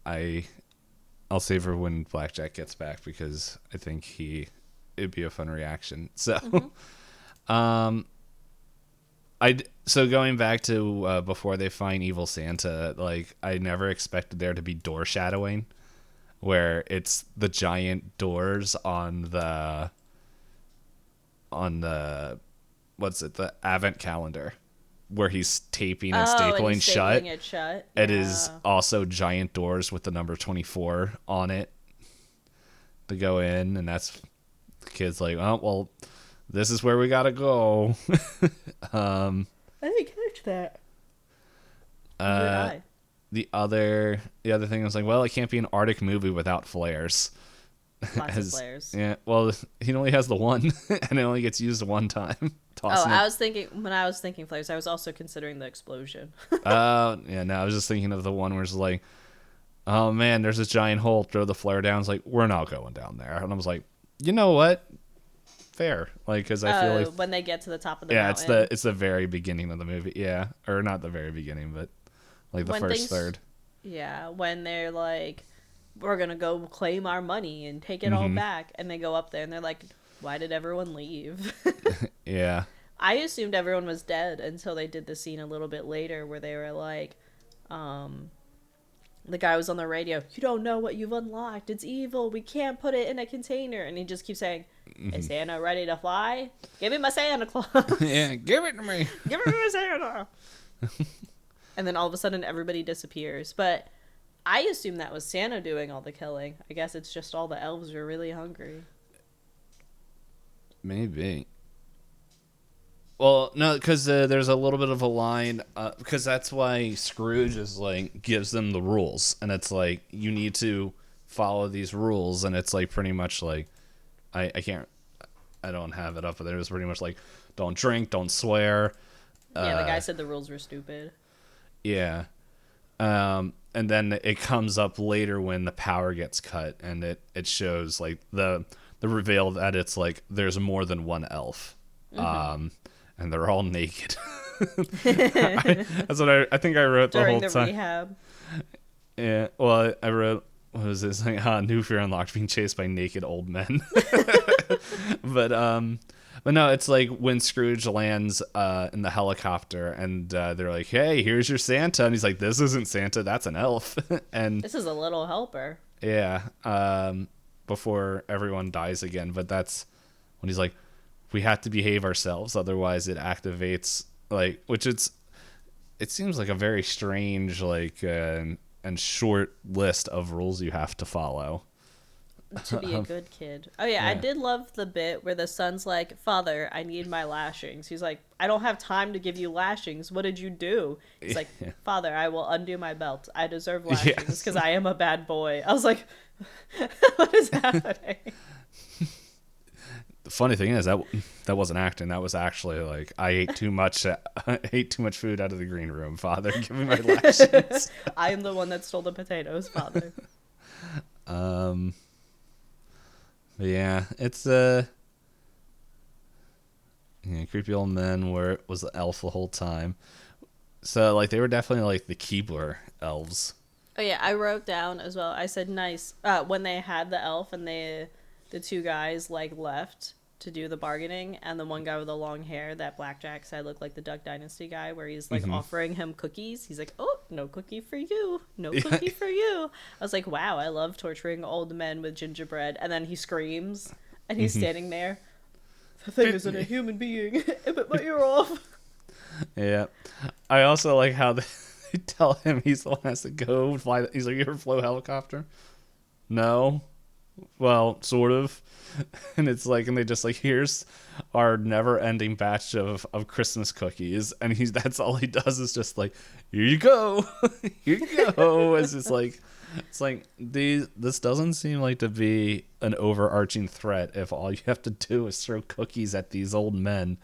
I'll save her when Blackjack gets back because I think it'd be a fun reaction. So, so going back to before they find evil Santa, like I never expected there to be door shadowing, where it's the giant doors on the the advent calendar, where he's taping and stapling shut. It shut. It is also giant doors with the number 24 on it to go in, and that's the kid's like, oh well, this is where we gotta go. I didn't catch that. the other thing was like, well, it can't be an Arctic movie without flares. Lots of flares. Yeah, well, he only has the one, and it only gets used one time. I was thinking flares, I was also considering the explosion. Yeah, no, I was just thinking of the one where it's like, oh man, there's this giant hole, throw the flare down. It's like, we're not going down there. And I was like, you know what? Fair. Like, because I feel like when they get to the top of the mountain. it's the very beginning of the movie. Yeah, or not the very beginning, but like the first third. Yeah, when they're like, we're gonna go claim our money and take it all back, and they go up there and they're like, why did everyone leave? Yeah. I assumed everyone was dead until they did the scene a little bit later where they were like, the guy was on the radio, you don't know what you've unlocked, it's evil, we can't put it in a container, and he just keeps saying, is Santa ready to fly? Give me my Santa Claus. Yeah, give it to me. Give me my Santa. And then all of a sudden everybody disappears. But I assume that was Santa doing all the killing. I guess it's just all the elves are really hungry. Maybe. Well, no, because there's a little bit of a line, because that's why Scrooge is like, gives them the rules. And it's like, you need to follow these rules. And it's like pretty much like, I don't have it up, but it was pretty much like, don't drink, don't swear. Yeah, the guy said the rules were stupid. Yeah. And then it comes up later when the power gets cut, and it shows like the reveal that it's like there's more than one elf. And they're all naked. That's what I think I wrote during the whole time. Rehab. Yeah. Well, I wrote, what was this? Like, new fear unlocked, being chased by naked old men. But no, it's like when Scrooge lands in the helicopter, and they're like, hey, here's your Santa. And he's like, this isn't Santa, that's an elf. And this is a little helper. Yeah. Before everyone dies again. But that's when he's like, we have to behave ourselves, otherwise it activates, like, which it seems like a very strange, like, and short list of rules you have to follow. To be a good kid. Oh, yeah, I did love the bit where the son's like, Father, I need my lashings. He's like, I don't have time to give you lashings. What did you do? He's like, Father, I will undo my belt. I deserve lashings because I am a bad boy. I was like, what is happening? The funny thing is that wasn't acting. That was actually like, I ate too much food out of the green room. Father, give me my lashings. I am the one that stole the potatoes, Father. But yeah, it's creepy old men was the elf the whole time. So like they were definitely like the Keebler elves. Oh yeah, I wrote down as well. I said nice when they had the elf and the two guys like left to do the bargaining, and the one guy with the long hair that Blackjack said looked like the Duck Dynasty guy, where he's like offering him cookies. He's like, oh, no cookie for you, no cookie for you. I was like, wow, I love torturing old men with gingerbread. And then he screams and he's standing there. The thing isn't a human being. It bit my ear off. Yeah, I also like how they tell him he's the one that has to go fly. He's like, you ever flew a helicopter? No. Well, sort of. And it's like, and they just like, here's our never-ending batch of Christmas cookies, and that's all he does is just like, here you go, here you go. It's like this doesn't seem like to be an overarching threat if all you have to do is throw cookies at these old men.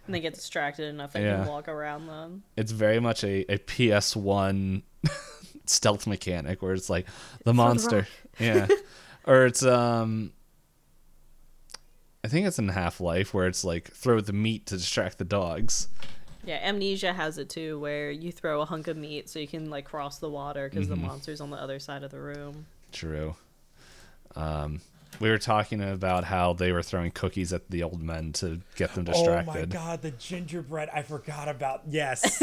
And they get distracted enough they can walk around them. It's very much a PS1 stealth mechanic where it's like the monster, or it's I think it's in Half-Life where it's like throw the meat to distract the dogs. Yeah, Amnesia has it too, where you throw a hunk of meat so you can like cross the water because the monster's on the other side of the room. True. We were talking about how they were throwing cookies at the old men to get them distracted. Oh my god, the gingerbread! I forgot about. Yes.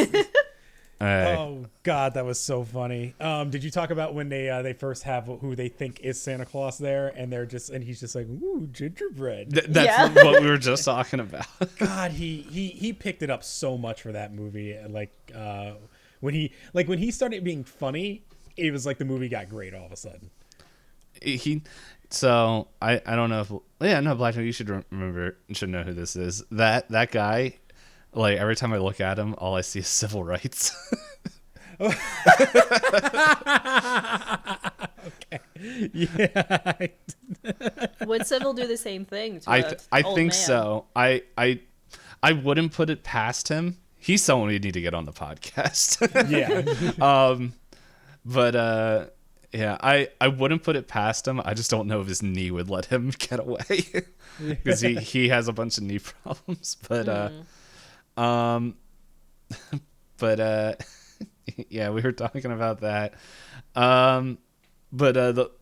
Oh god, that was so funny. Did you talk about when they first have who they think is Santa Claus there, and he's just like, ooh, gingerbread. That's what we were just talking about. God, he picked it up so much for that movie. Like when he started being funny, it was like the movie got great all of a sudden. So I don't know if Blackjack, you should know who this is. That guy. Like, every time I look at him, all I see is civil rights. Okay. Yeah. Would Civil do the same thing to I old think man? so. I wouldn't put it past him. He's someone we need to get on the podcast. Yeah. But yeah, I wouldn't put it past him. I just don't know if his knee would let him get away because he has a bunch of knee problems. But yeah, we were talking about that. But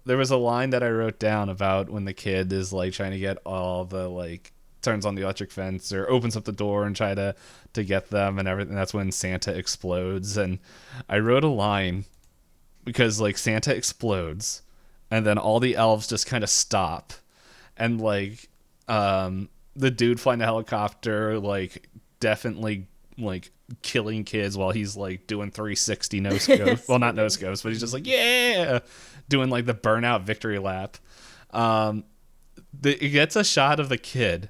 there was a line that I wrote down about when the kid is like trying to get all the like turns on the electric fence or opens up the door and try to get them and everything. That's when Santa explodes. And I wrote a line because like Santa explodes and then all the elves just kind of stop and like the dude flying the helicopter like definitely like killing kids while he's like doing 360 no scopes. Well, not no scopes, but he's just like yeah, doing like the burnout victory lap. It gets a shot of the kid.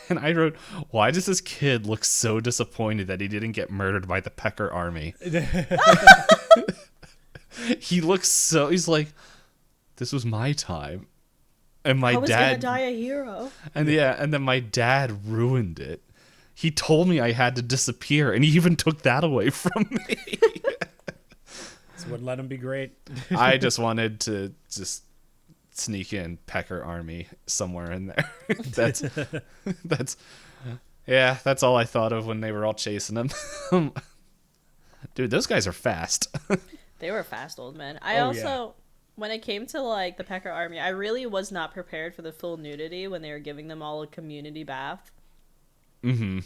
And I wrote, why does this kid look so disappointed that he didn't get murdered by the Pecker army? He looks so, he's like, this was my time. And my I was dad gonna die a hero. And yeah, and then my dad ruined it. He told me I had to disappear, and he even took that away from me. This would let him be great. I just wanted to just sneak in Pecker Army somewhere in there. that's yeah, that's all I thought of when they were all chasing him. Dude, those guys are fast. They were fast old men. When it came to like the Pecker army, I really was not prepared for the full nudity when they were giving them all a community bath. Mm-hmm.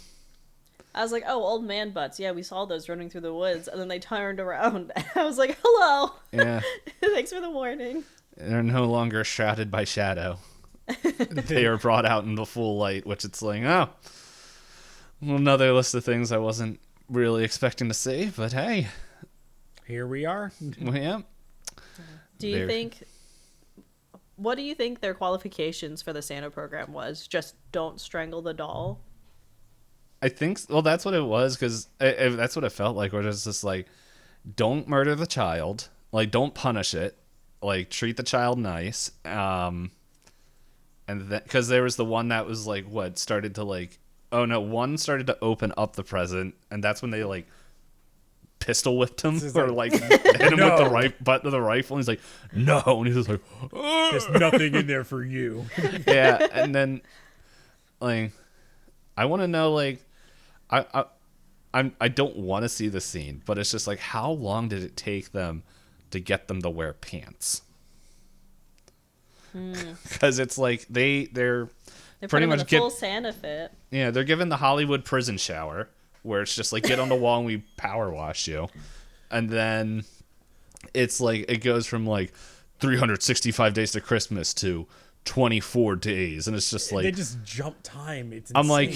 I was like, oh, old man butts. Yeah, we saw those running through the woods. And then they turned around. And I was like, hello. Yeah. Thanks for the warning. They're no longer shrouded by shadow. They are brought out in the full light, which it's like, oh, another list of things I wasn't really expecting to see, but hey. Here we are. Well, yeah. What do you think their qualifications for the Santa program was? Just don't strangle the doll? I think, well, that's what it was, because that's what it felt like, where it's just like, don't murder the child, like, don't punish it, like, treat the child nice, and then, because there was the one that was, like, started to, like, oh, no, one started to open up the present, and that's when they, like, pistol whipped him, or, like, hit him with the butt of the rifle, and he's like, no, and he's just like, oh. There's nothing in there for you. Yeah, and then, like, I want to know, like, I don't want to see the scene, but it's just like, how long did it take them to get them to wear pants? Because it's like they're pretty much full Santa fit. Yeah, they're given the Hollywood prison shower, where it's just like, get on the wall and we power wash you, and then it's like it goes from like 365 days to Christmas to 24 days, and it's just like they just jump time. It's insane. I'm like,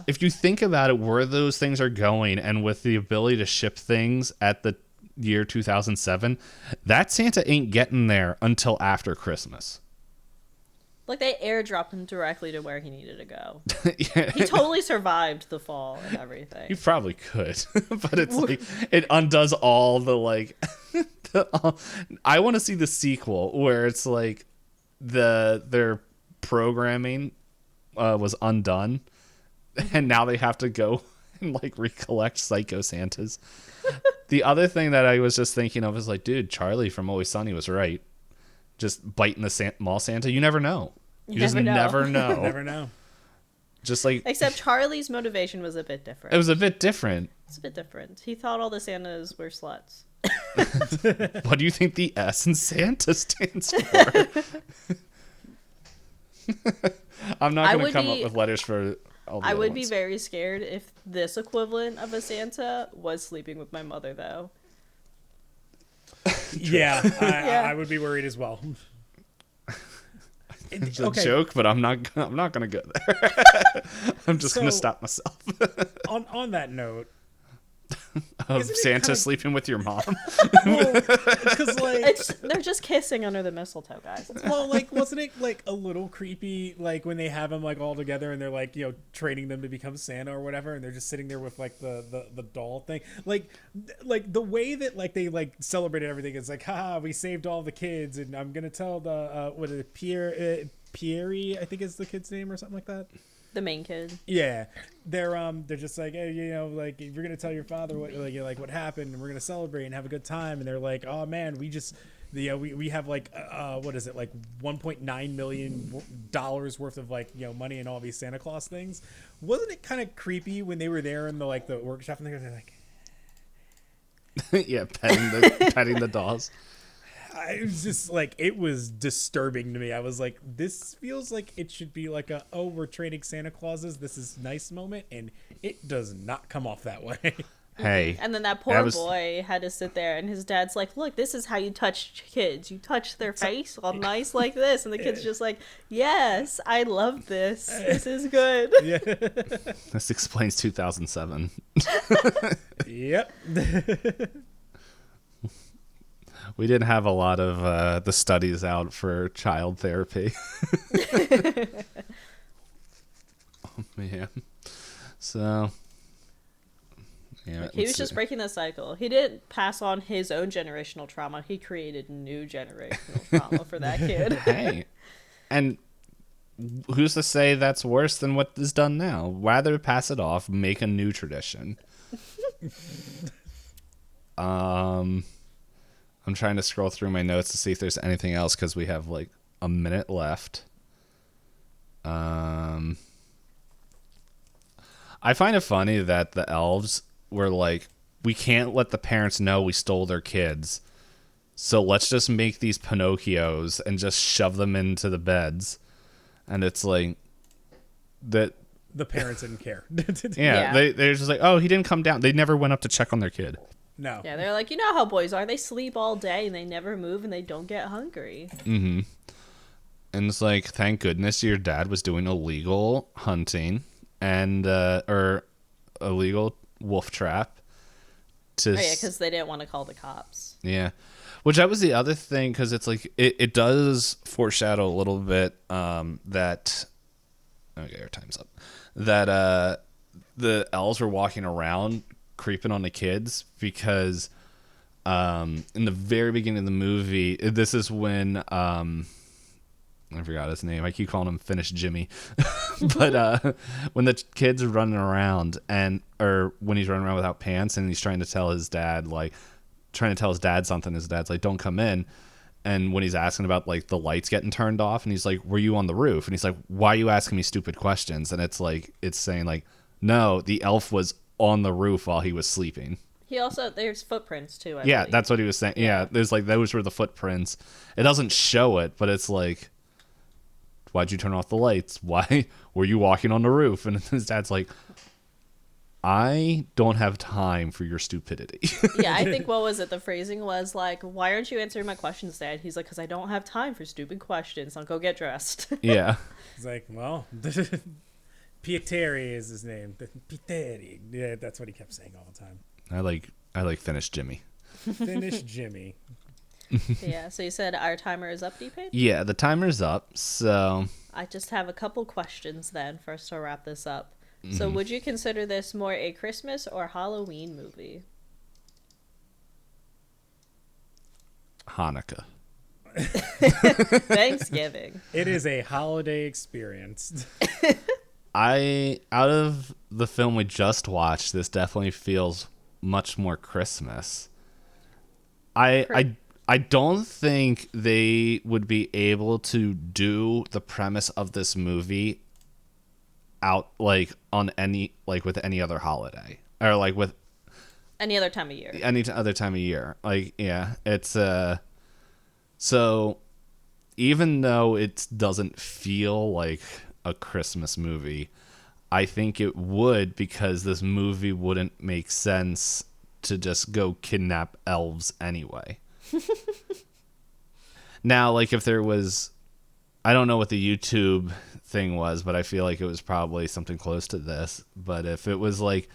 if you think about it, where those things are going, and with the ability to ship things at the year 2007, that Santa ain't getting there until after Christmas. Like, they airdropped him directly to where he needed to go. Yeah. He totally survived the fall and everything. You probably could, but it's like it undoes all the like. I want to see the sequel where it's like their programming was undone, and now they have to go and like recollect Psycho Santas. The other thing that I was just thinking of is like, dude, Charlie from Always Sunny was right. Just biting the mall Santa, you never know. You just never know. Never know. Just like, except Charlie's motivation was a bit different. It was a bit different. It's a bit different. He thought all the Santas were sluts. What do you think the S in Santa stands for? I'm not going to come up with letters for all the I other would ones. be very scared if this equivalent of a Santa was sleeping with my mother, though. Yeah, I would be worried as well. It's a joke, but I'm not going to go there. I'm just going to stop myself. on that note, of Santa sleeping with your mom. Because like They're just kissing under the mistletoe, guys. well, like wasn't it like a little creepy like when they have them like all together and they're like training them to become Santa or whatever, and they're just sitting there with like the doll thing, like the way that like they like celebrated everything is like, haha, we saved all the kids, and I'm gonna tell the what is it, Pierre, I think is the kid's name or something like that. The main kid. Yeah, they're just like, hey, like you're gonna tell your father what what happened, and we're gonna celebrate and have a good time. And they're like, oh man, we just we have like what is it, like $1.9 million worth of like money and all these Santa Claus things. Wasn't it kind of creepy when they were there in the like the workshop and they're like yeah, petting the dolls. It was just like, it was disturbing to me. I was like, this feels like it should be like we're training Santa Clauses, this is nice moment, and it does not come off that way. Hey. And then that poor boy had to sit there, and his dad's like, look, this is how you touch kids. You touch their face all nice like this. And the kid's just like, yes, I love this. This is good. Yeah. This explains 2007. Yep. We didn't have a lot of the studies out for child therapy. Oh, man. So, yeah. He was just breaking the cycle. He didn't pass on his own generational trauma. He created new generational trauma for that kid. Hey. And who's to say that's worse than what is done now? Rather pass it off, make a new tradition. I'm trying to scroll through my notes to see if there's anything else because we have like a minute left. I find it funny that the elves were like, we can't let the parents know we stole their kids, so let's just make these Pinocchios and just shove them into the beds. And it's like that the parents didn't care. Yeah. They're just like, oh, he didn't come down. They never went up to check on their kid. No. Yeah, they're like, you know how boys are. They sleep all day and they never move and they don't get hungry. Mm-hmm. And it's like, thank goodness your dad was doing illegal hunting and or illegal wolf trap. Oh yeah, because they didn't want to call the cops. Yeah, which that was the other thing, because it's like it does foreshadow a little bit that. Okay, our time's up. That the elves were walking around creeping on the kids because in the very beginning of the movie, this is when I forgot his name. I keep calling him Finish Jimmy. But when the kid's are running around or when he's running around without pants and he's trying to tell his dad something, his dad's like, don't come in. And when he's asking about like the lights getting turned off and he's like, were you on the roof? And he's like, why are you asking me stupid questions? And it's like, it's saying like, no, the elf was on the roof while he was sleeping. He also, there's footprints too. I yeah, believe. That's what he was saying. Yeah, there's like, those were the footprints. It doesn't show it, but it's like, why'd you turn off the lights? Why were you walking on the roof? And his dad's like, I don't have time for your stupidity. Yeah, I think, what was it? The phrasing was like, why aren't you answering my questions, Dad? He's like, because I don't have time for stupid questions. I'll go get dressed. Yeah. He's like, well, Pieteri is his name. Pieteri. Yeah, that's what he kept saying all the time. I like Finish Jimmy. Finish Jimmy. Yeah, so you said our timer is up, D-Payne? Yeah, the timer's up, so... I just have a couple questions then, first to wrap this up. So would you consider this more a Christmas or Halloween movie? Hanukkah. Thanksgiving. It is a holiday experience. Out of the film we just watched, this definitely feels much more Christmas. I don't think they would be able to do the premise of this movie out like on any like with any other holiday or like with any other time of year. Any other time of year. Like, yeah, it's so even though it doesn't feel like a Christmas movie, I think it would, because this movie wouldn't make sense to just go kidnap elves anyway. Now, like if there was, I don't know what the YouTube thing was, but I feel like it was probably something close to this. But if it was like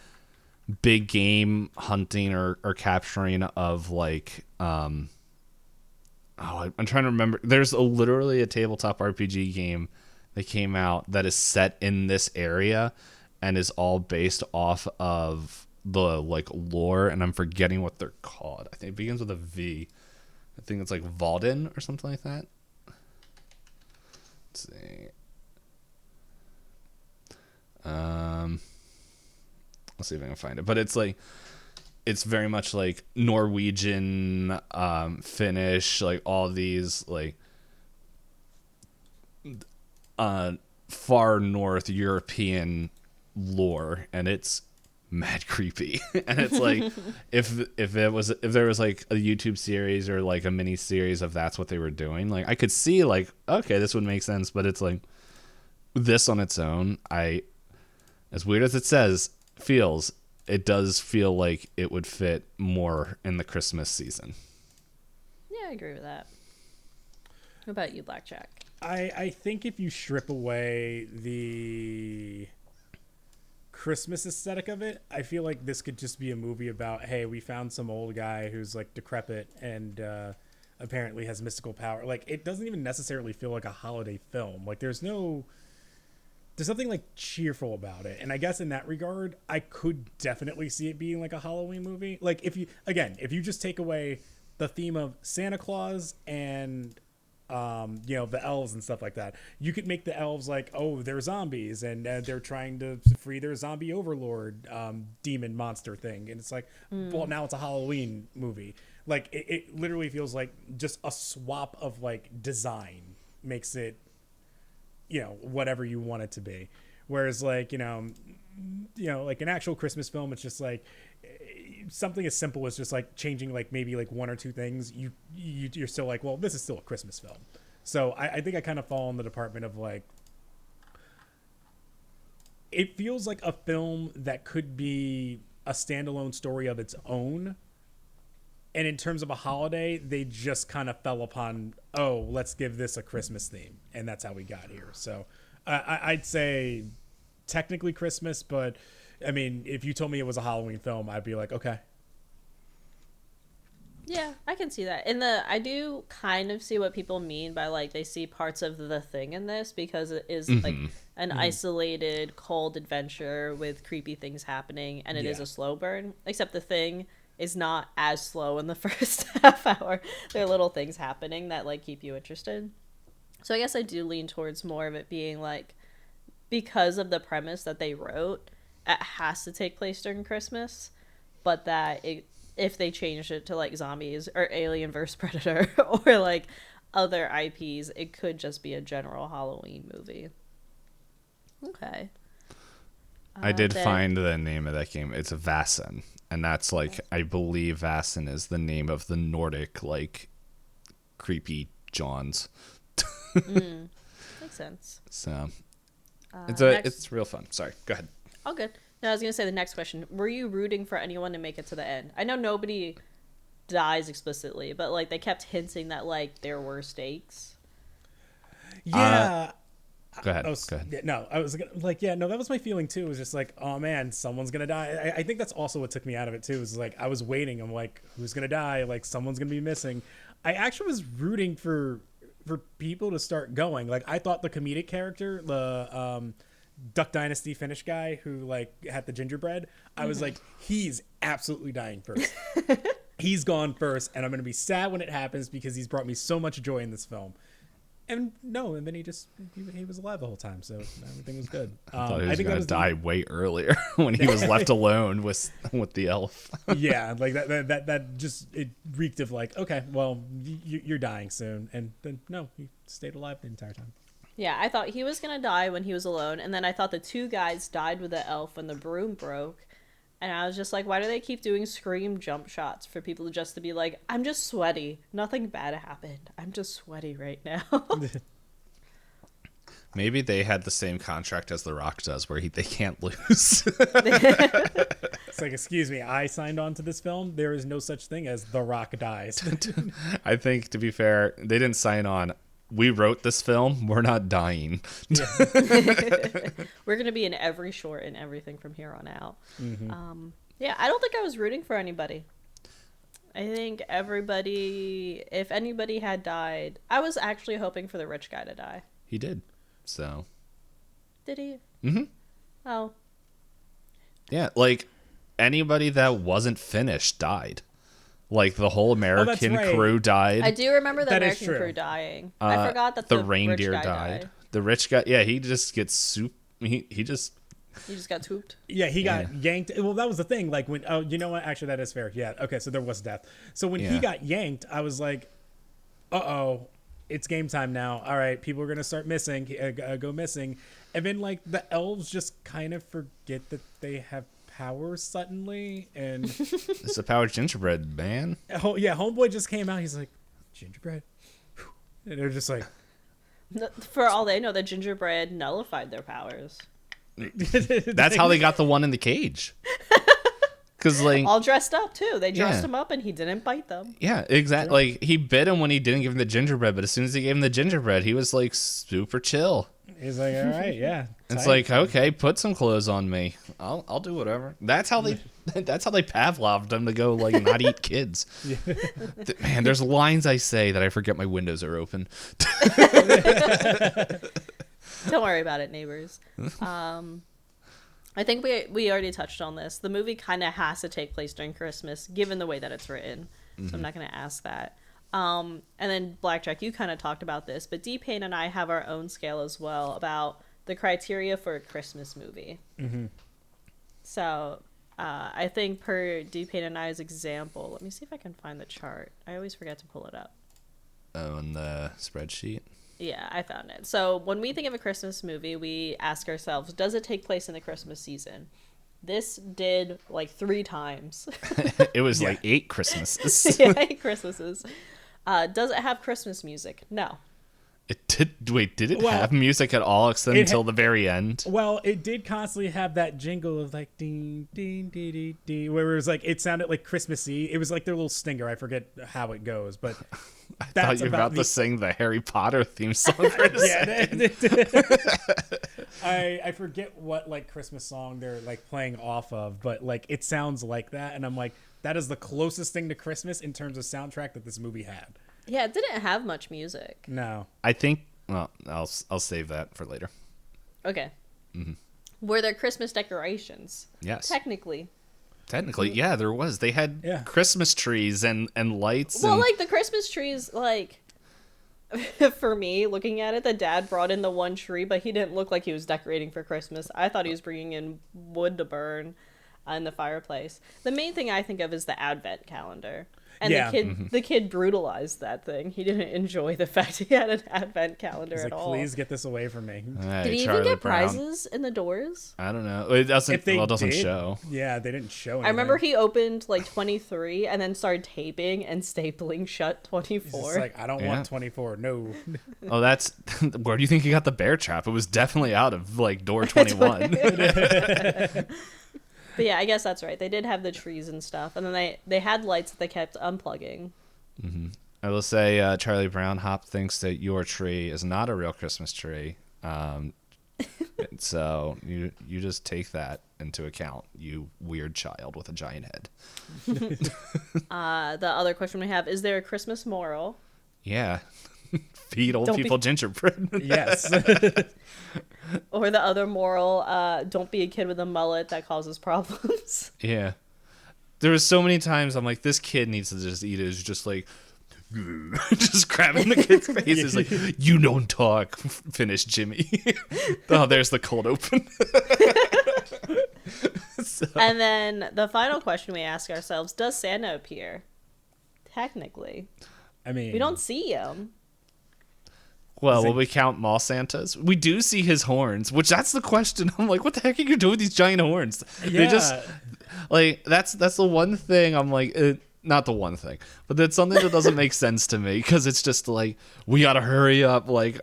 big game hunting or capturing of like I'm trying to remember. There's literally a tabletop RPG game that came out that is set in this area and is all based off of the like lore, and I'm forgetting what they're called. I think it begins with a V. I think it's like Valden or something like that. Let's see. Let's see if I can find it. But it's like, it's very much like Norwegian, Finnish, like all these like far north European lore, and it's mad creepy. And it's like if there was like a YouTube series or like a mini series of that's what they were doing, like I could see like, okay, this would make sense. But it's like this on its own, as weird as it feels, it does feel like it would fit more in the Christmas season. Yeah, I agree with that. What about you, Blackjack? I think if you strip away the Christmas aesthetic of it, I feel like this could just be a movie about, hey, we found some old guy who's like decrepit and apparently has mystical power. Like, it doesn't even necessarily feel like a holiday film. Like, there's something like cheerful about it. And I guess in that regard, I could definitely see it being like a Halloween movie. Like, if you just take away the theme of Santa Claus and the elves and stuff like that, you could make the elves like, oh, they're zombies and they're trying to free their zombie overlord demon monster thing, and it's like, well, now it's a Halloween movie. Like, it literally feels like just a swap of like design makes it whatever you want it to be. Whereas like like an actual Christmas film, it's just like something as simple as just like changing like maybe like one or two things, you're still like, well, this is still a Christmas film. So I think I kind of fall in the department of like, it feels like a film that could be a standalone story of its own, and in terms of a holiday, they just kind of fell upon, oh, let's give this a Christmas theme, and that's how we got here. So I'd say technically Christmas, but I mean, if you told me it was a Halloween film, I'd be like, okay. Yeah, I can see that. I do kind of see what people mean by like they see parts of The Thing in this, because it is like an isolated, cold adventure with creepy things happening, and it is a slow burn. Except The Thing is not as slow in the first half hour. There are little things happening that like keep you interested. So I guess I do lean towards more of it being like, because of the premise that they wrote, it has to take place during Christmas, but that if they changed it to like zombies or Alien vs Predator or like other IPs, it could just be a general Halloween movie. Okay. I did find the name of that game. It's Vaesen, and that's like, I believe Vaesen is the name of the Nordic like creepy Johns. Makes sense. So it's real fun. Sorry, go ahead. Oh, good. No, I was gonna say the next question. Were you rooting for anyone to make it to the end? I know nobody dies explicitly, but like they kept hinting that like there were stakes. Yeah. Go ahead. Go ahead. No, I was like, yeah, no, that was my feeling too. It was just like, oh man, someone's gonna die. I think that's also what took me out of it too. Was like I was waiting. I'm like, who's gonna die? Like someone's gonna be missing. I actually was rooting for people to start going. Like I thought the comedic character, the Duck Dynasty Finnish guy who like had the gingerbread, I was like, he's absolutely dying first. He's gone first, and I'm gonna be sad when it happens because he's brought me so much joy in this film. And no, and then he was alive the whole time, so everything was good. I thought he was gonna die way earlier when he was left alone with the elf. Yeah, like that just, it reeked of like, okay, well, you're dying soon, and then no, he stayed alive the entire time. Yeah, I thought he was gonna die when he was alone, and then I thought the two guys died with the elf when the broom broke, and I was just like, why do they keep doing scream jump shots for people just to be like, I'm just sweaty, nothing bad happened, I'm just sweaty right now. Maybe they had the same contract as The Rock does, where they can't lose. It's like, excuse me, I signed on to this film. There is no such thing as The Rock dies. I think, to be fair, they didn't sign on. We wrote this film. We're not dying. We're going to be in every short and everything from here on out. Yeah, I don't think I was rooting for anybody. I think everybody, if anybody had died, I was actually hoping for the rich guy to die. He did. So. Did he? Mm-hmm. Oh. Yeah, like anybody that wasn't finished died. Like the whole American crew died. I do remember the That is American true. crew dying. I forgot that the the reindeer rich guy died. The rich guy, yeah, he just gets he just. He just got swooped. Yeah, he got yanked. Well, that was the thing. Like when, oh, you know what? Actually, that is fair. Yeah. Okay, so there was death. So when he got yanked, I was like, uh-oh, it's game time now. All right, people are gonna start missing, go missing, and then like the elves just kind of forget that they have powers suddenly, and It's a powered gingerbread man. yeah, homeboy just came out. He's like, gingerbread, and they're just like, For all they know, the gingerbread nullified their powers. That's how they got the one in the cage. Because like all dressed up too. They dressed him up, and he didn't bite them. Yeah, exactly. Like he bit him when he didn't give him the gingerbread, but as soon as he gave him the gingerbread, he was like super chill. he's like, all right, yeah. It's like, okay, put some clothes on me. I'll do whatever. That's how they Pavloved them to go like not eat kids. Man, there's lines I say that I forget my windows are open. Don't worry about it, neighbors. I think we already touched on this. The movie kind of has to take place during Christmas, given the way that it's written. So I'm not going to ask that. And then Blackjack, you kind of talked about this, but Payne and I have our own scale as well about the criteria for a Christmas movie. Mm-hmm. So I think per Payne and I's example, let me see if I can find the chart. I always forget to pull it up. Oh, on the spreadsheet. Yeah, I found it. So when we think of a Christmas movie, we ask ourselves, does it take place in the Christmas season? This did like 3 times. It was like 8 Christmases. Yeah, 8 Christmases. Does it have Christmas music? No. It did. Wait, did it have music at all until the very end? Well, it did constantly have that jingle of like ding ding ding ding ding, where it was like it sounded like Christmassy. It was like their little stinger. I forget how it goes, but I thought you were about to sing the Harry Potter theme song. For a second. I forget what like Christmas song they're like playing off of, but like it sounds like that, and I'm like, that is the closest thing to Christmas in terms of soundtrack that this movie had. Yeah, it didn't have much music. No. I think. Well, I'll save that for later. Okay. Mm-hmm. Were there Christmas decorations? Yes. Technically, yeah, there was. They had Christmas trees and lights. Well, like the Christmas trees, like for me, looking at it, the dad brought in the one tree, but he didn't look like he was decorating for Christmas. I thought he was bringing in wood to burn in the fireplace. The main thing I think of is the advent calendar. And the kid brutalized that thing. He didn't enjoy the fact he had an advent calendar He's at like, all. Please get this away from me. Hey, Did he Charlie even get Brown. prizes in the doors? I don't know. It doesn't. It doesn't show. Yeah, they didn't show anything. I remember he opened like 23 and then started taping and stapling shut 24. He's like, I don't want 24. No. Oh, that's where do you think he got the bear trap? It was definitely out of like door 21. But yeah, I guess that's right. They did have the trees and stuff, and then they had lights that they kept unplugging. Mm-hmm. I will say, Charlie Brown Hop thinks that your tree is not a real Christmas tree. So you just take that into account, you weird child with a giant head. The other question we have, is there a Christmas moral? Yeah. Feed old people gingerbread. Yes. Or the other moral, don't be a kid with a mullet that causes problems. Yeah. There was so many times I'm like, this kid needs to just eat it. It's just like, just grabbing the kid's face. It's like, you don't talk. Finish, Jimmy. Oh, there's the cold open. And then the final question we ask ourselves, does Santa appear? Technically. I mean, we don't see him. Well, will we count mall Santas? We do see his horns, which that's the question. I'm like, what the heck are you doing with these giant horns? Yeah. They just like that's the one thing I'm like, not the one thing, but that's something that doesn't make sense to me because it's just like we gotta hurry up. Like,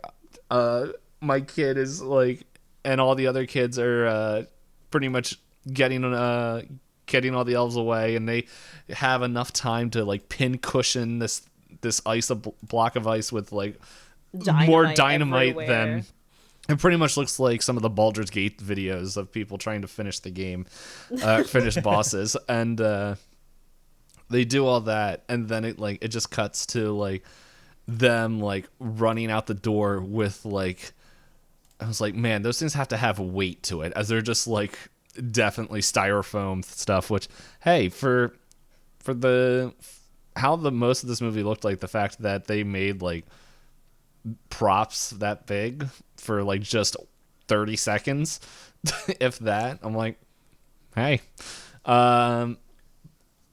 my kid is like, and all the other kids are pretty much getting all the elves away, and they have enough time to like pin cushion this block of ice with like more dynamite than It pretty much looks like some of the Baldur's Gate videos of people trying to finish the game, finish bosses, and they do all that, and then it just cuts to like them like running out the door with like, I was like, man, those things have to have weight to it, as they're just like definitely styrofoam stuff. Which, hey, for the how the most of this movie looked like, the fact that they made like props that big for like just 30 seconds, if that, I'm like, hey. But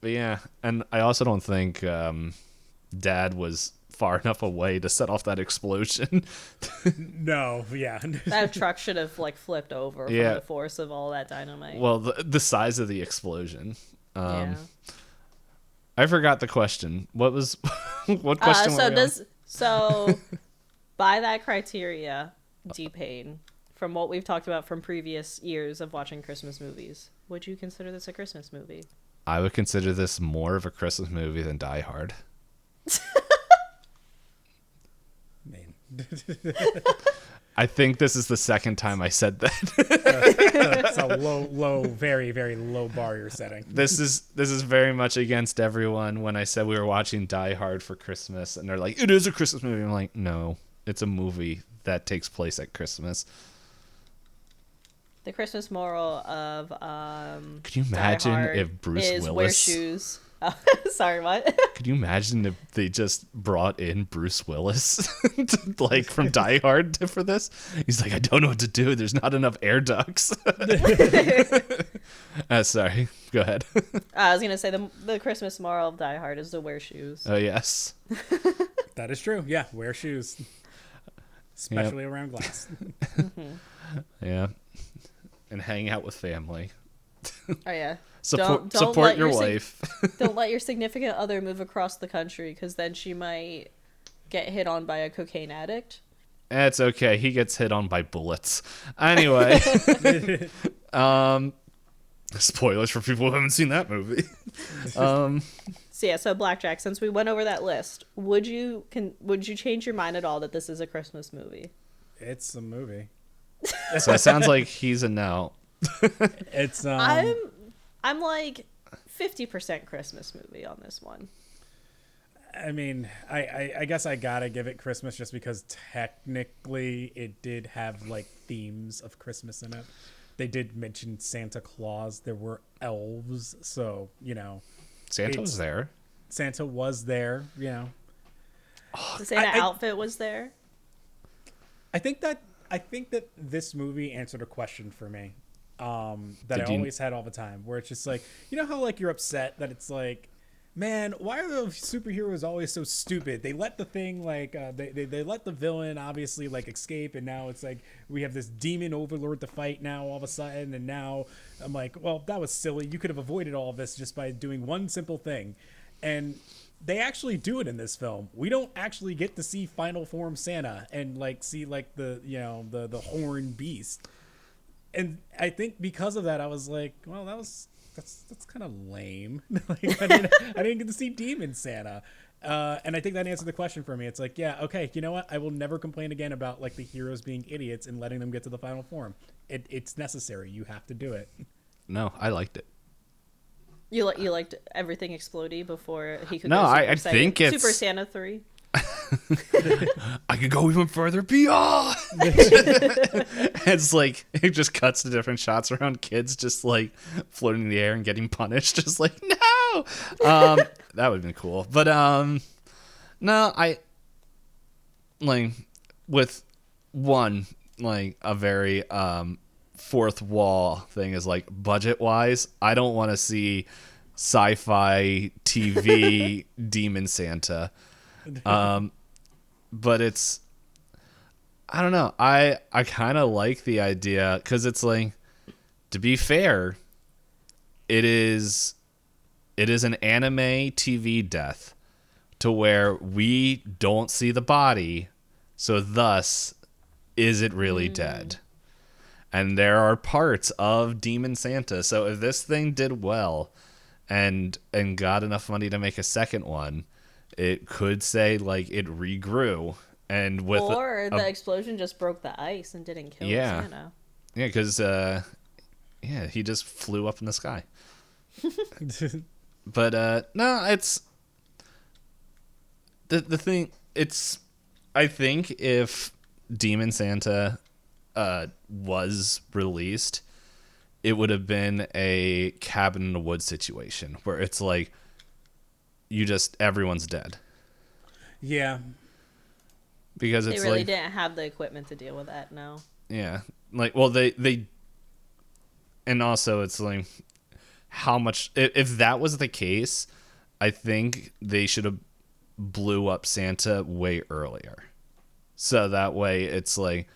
yeah, and I also don't think Dad was far enough away to set off that explosion. No, yeah. That truck should have like flipped over from the force of all that dynamite. Well, the size of the explosion. Yeah. I forgot the question. What was what question? So by that criteria, D-Payne, from what we've talked about from previous years of watching Christmas movies, would you consider this a Christmas movie? I would consider this more of a Christmas movie than Die Hard. Man. I think this is the second time I said that. It's a low, very, very low bar you're setting. This is very much against everyone when I said we were watching Die Hard for Christmas, and they're like, it is a Christmas movie. I'm like, no, it's a movie that takes place at Christmas. The Christmas moral of Could you imagine if Bruce is Willis wear shoes? Sorry, what? Could you imagine if they just brought in Bruce Willis like from Die Hard for this? He's like, I don't know what to do. There's not enough air ducts. Sorry. Go ahead. I was gonna say the Christmas moral of Die Hard is to wear shoes. Oh yes. That is true. Yeah, wear shoes, especially around glass. Yeah, and hang out with family. Oh yeah. Support your wife. Don't let your significant other move across the country, because then she might get hit on by a cocaine addict. It's okay. He gets hit on by bullets. Anyway. Spoilers for people who haven't seen that movie. So Blackjack, since we went over that list, would you change your mind at all that this is a Christmas movie? It's a movie. So it sounds like he's a no. It's I'm like 50% Christmas movie on this one. I mean, I guess I gotta give it Christmas just because technically it did have like themes of Christmas in it. They did mention Santa Claus. There were elves, so you know, Santa was there. Santa was there. You know, The Santa outfit was there. I think that this movie answered a question for me. That I always had all the time, where it's just like, you know how like you're upset that it's like, man, why are the superheroes always so stupid? They let the thing like they let the villain obviously like escape, and now it's like we have this demon overlord to fight now all of a sudden, and now I'm like, well, that was silly. You could have avoided all of this just by doing one simple thing. And they actually do it in this film. We don't actually get to see final form Santa and like see like the, you know, the horned beast. And I think because of that, I was like, well, that's kind of lame. Like, I didn't get to see Demon Santa. And I think that answered the question for me. It's like, yeah, okay, you know what? I will never complain again about like the heroes being idiots and letting them get to the final form. It's necessary. You have to do it. No, I liked it. You liked everything explodey before he could. No, go I think it's Super Santa 3. I could go even further beyond. It's like it just cuts to different shots around kids just like floating in the air and getting punished. Just like no, that would have been cool. But no, I like with one like a very fourth wall thing is like budget wise. I don't want to see sci-fi TV Demon Santa. But it's, I don't know. I kind of like the idea because it's like, to be fair, it is an anime TV death to where we don't see the body. So thus, is it really dead? And there are parts of Demon Santa. So if this thing did well and got enough money to make a second one, it could say like it regrew and with or the explosion just broke the ice and didn't kill Santa. Yeah, because he just flew up in the sky. But no, it's the thing. It's I think if Demon Santa was released, it would have been a cabin in the woods situation where it's like everyone's dead. Yeah. Because it's they really like, didn't have the equipment to deal with that. No. Yeah, like, well, they, and also it's like, how much, if that was the case, I think they should have blew up Santa way earlier, so that way it's like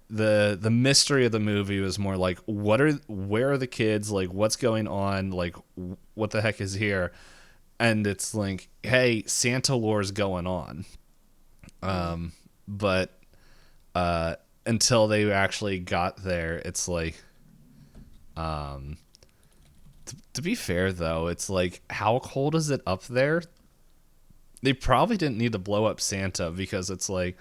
the mystery of the movie was more like, where are the kids, like, what's going on, like, what the heck is here, and it's like, hey, Santa lore's going on. But until they actually got there, it's like, to be fair though, it's like, how cold is it up there? They probably didn't need to blow up Santa, because it's like,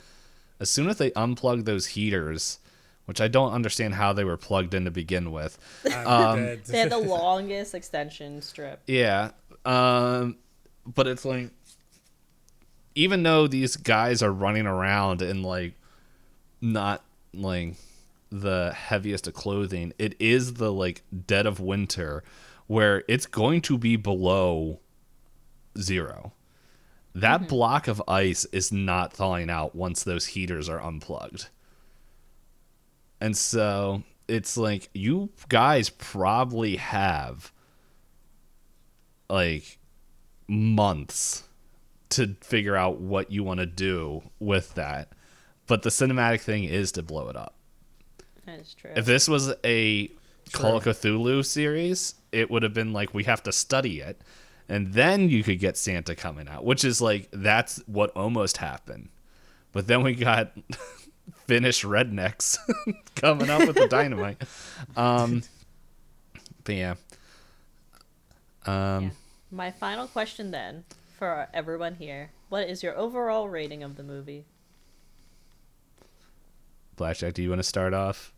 as soon as they unplugged those heaters, which I don't understand how they were plugged in to begin with. They had the longest extension strip. Yeah. But it's like, even though these guys are running around in like not like the heaviest of clothing, it is the like dead of winter where it's going to be below 0. That block of ice is not thawing out once those heaters are unplugged. And so it's like, you guys probably have like months to figure out what you want to do with that. But the cinematic thing is to blow it up. That is true. If this was a Call of Cthulhu series, it would have been like, we have to study it, and then you could get Santa coming out, which is like, that's what almost happened. But then we got Finnish rednecks coming up with the dynamite. But yeah. Yeah. My final question then, for everyone here, what is your overall rating of the movie? Blackjack, do you want to start off?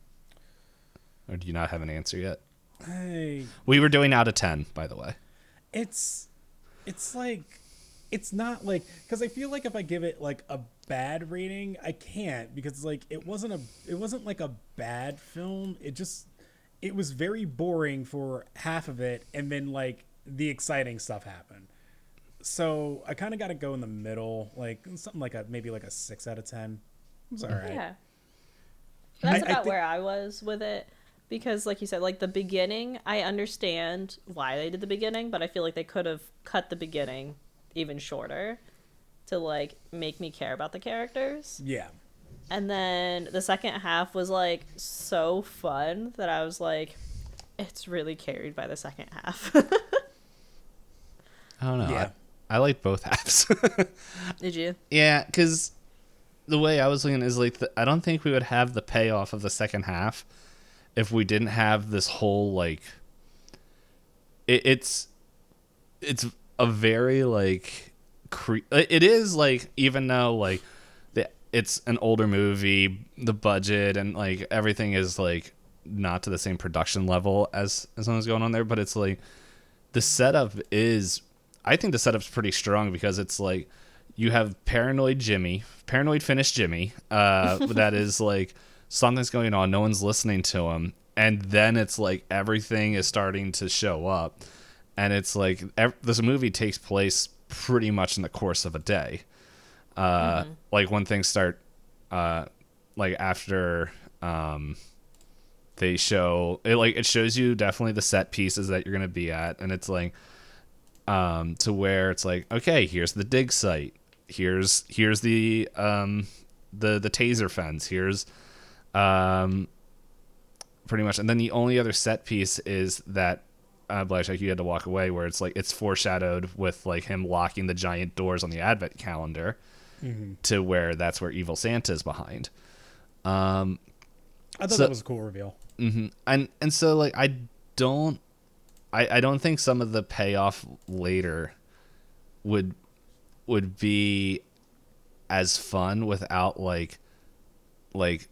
Or do you not have an answer yet? We were doing out of 10, by the way. It's like, it's not like, because I feel like if I give it like a bad rating, I can't, because like it wasn't like a bad film. It was very boring for half of it, and then like the exciting stuff happened. So I kind of got to go in the middle, like something like maybe like a 6 out of 10. It's all right. Yeah. That's about where I was with it, because like you said, like the beginning, I understand why they did the beginning, but I feel like they could have cut the beginning even shorter to like make me care about the characters. Yeah. And then the second half was like so fun that I was like, it's really carried by the second half. I don't know. Yeah. I like both halves. Did you? Yeah, because the way I was looking is like, I don't think we would have the payoff of the second half if we didn't have this whole like, it's a very like it is like, even though like it's an older movie, the budget and like everything is like not to the same production level as something's going on there, but it's like the setup is, I think the setup's pretty strong, because it's like you have paranoid Finnish Jimmy, that is like, something's going on, no one's listening to him, and then it's like everything is starting to show up, and it's like this movie takes place pretty much in the course of a day. Like when things start, like after they show it, like it shows you definitely the set pieces that you're gonna be at, and it's like to where it's like, okay, here's the dig site, here's the taser fence, here's pretty much, and then the only other set piece is that Blackjack, you had to walk away, where it's like it's foreshadowed with like him locking the giant doors on the advent calendar, to where that's where Evil Santa is behind. I thought that was a cool reveal. And so like I don't think some of the payoff later would be as fun without like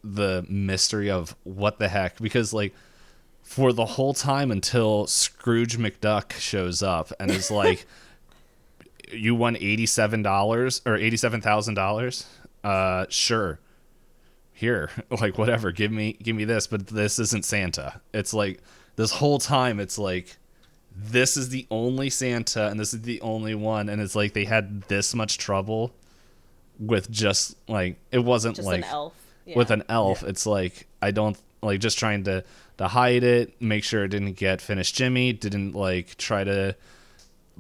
the mystery of what the heck, because like for the whole time until Scrooge McDuck shows up and is like, you won $87 or $87,000. Sure. Here, like, whatever, give me this, but this isn't Santa. It's like this whole time it's like, this is the only Santa and this is the only one, and it's like they had this much trouble with just like, it wasn't Just like an elf. Yeah. with an elf. It's like, I don't like, just trying to hide it, make sure it didn't get Finished Jimmy, didn't like try to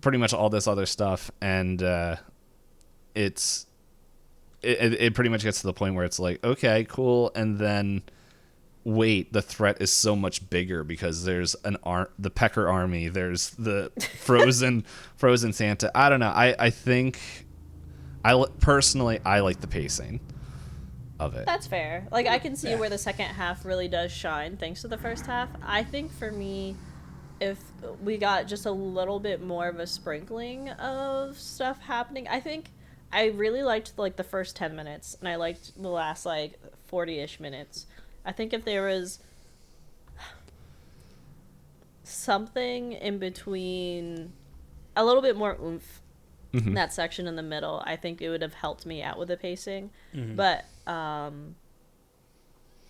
pretty much all this other stuff, and it pretty much gets to the point where it's like, okay, cool, and then wait, the threat is so much bigger because there's the Pecker Army, there's the frozen Santa. I don't know. I think personally I like the pacing of it. That's fair. Like, I can see where the second half really does shine thanks to the first half. I think for me, if we got just a little bit more of a sprinkling of stuff happening, I think I really liked like the first 10 minutes, and I liked the last like 40-ish minutes. I think if there was something in between, a little bit more oomph in that section in the middle, I think it would have helped me out with the pacing. But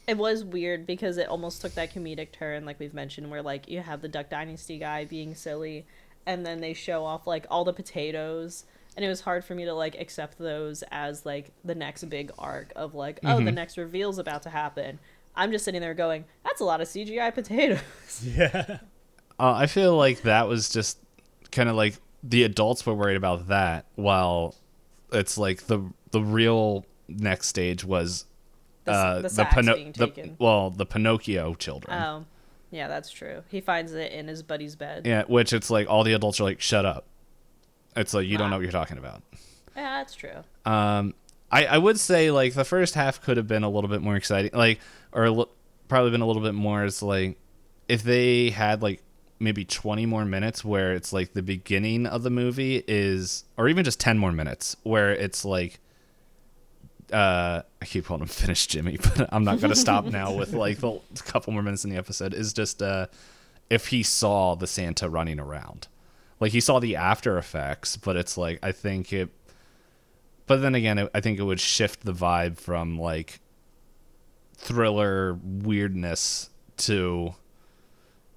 it was weird because it almost took that comedic turn, like we've mentioned, where like you have the Duck Dynasty guy being silly, and then they show off like all the potatoes, and it was hard for me to like accept those as like the next big arc of like, oh, the next reveal's about to happen. I'm just sitting there going, that's a lot of CGI potatoes. Yeah. I feel like that was just kind of like the adults were worried about that, while it's like the real next stage was The sacks being taken. the Pinocchio children. Oh, yeah, that's true. He finds it in his buddy's bed. Yeah, which it's like all the adults are like, shut up. It's like, you don't know what you're talking about. Yeah, that's true. I would say like the first half could have been a little bit more exciting, like, or probably been a little bit more. It's like if they had like maybe 20 more minutes where it's like the beginning of the movie is, or even just 10 more minutes where it's like, I keep calling him Finished Jimmy, but I'm not going to stop now with like the couple more minutes in the episode, is just if he saw the Santa running around. Like, he saw the after effects, but it's like, I think it, but then again, I think it would shift the vibe from like thriller weirdness to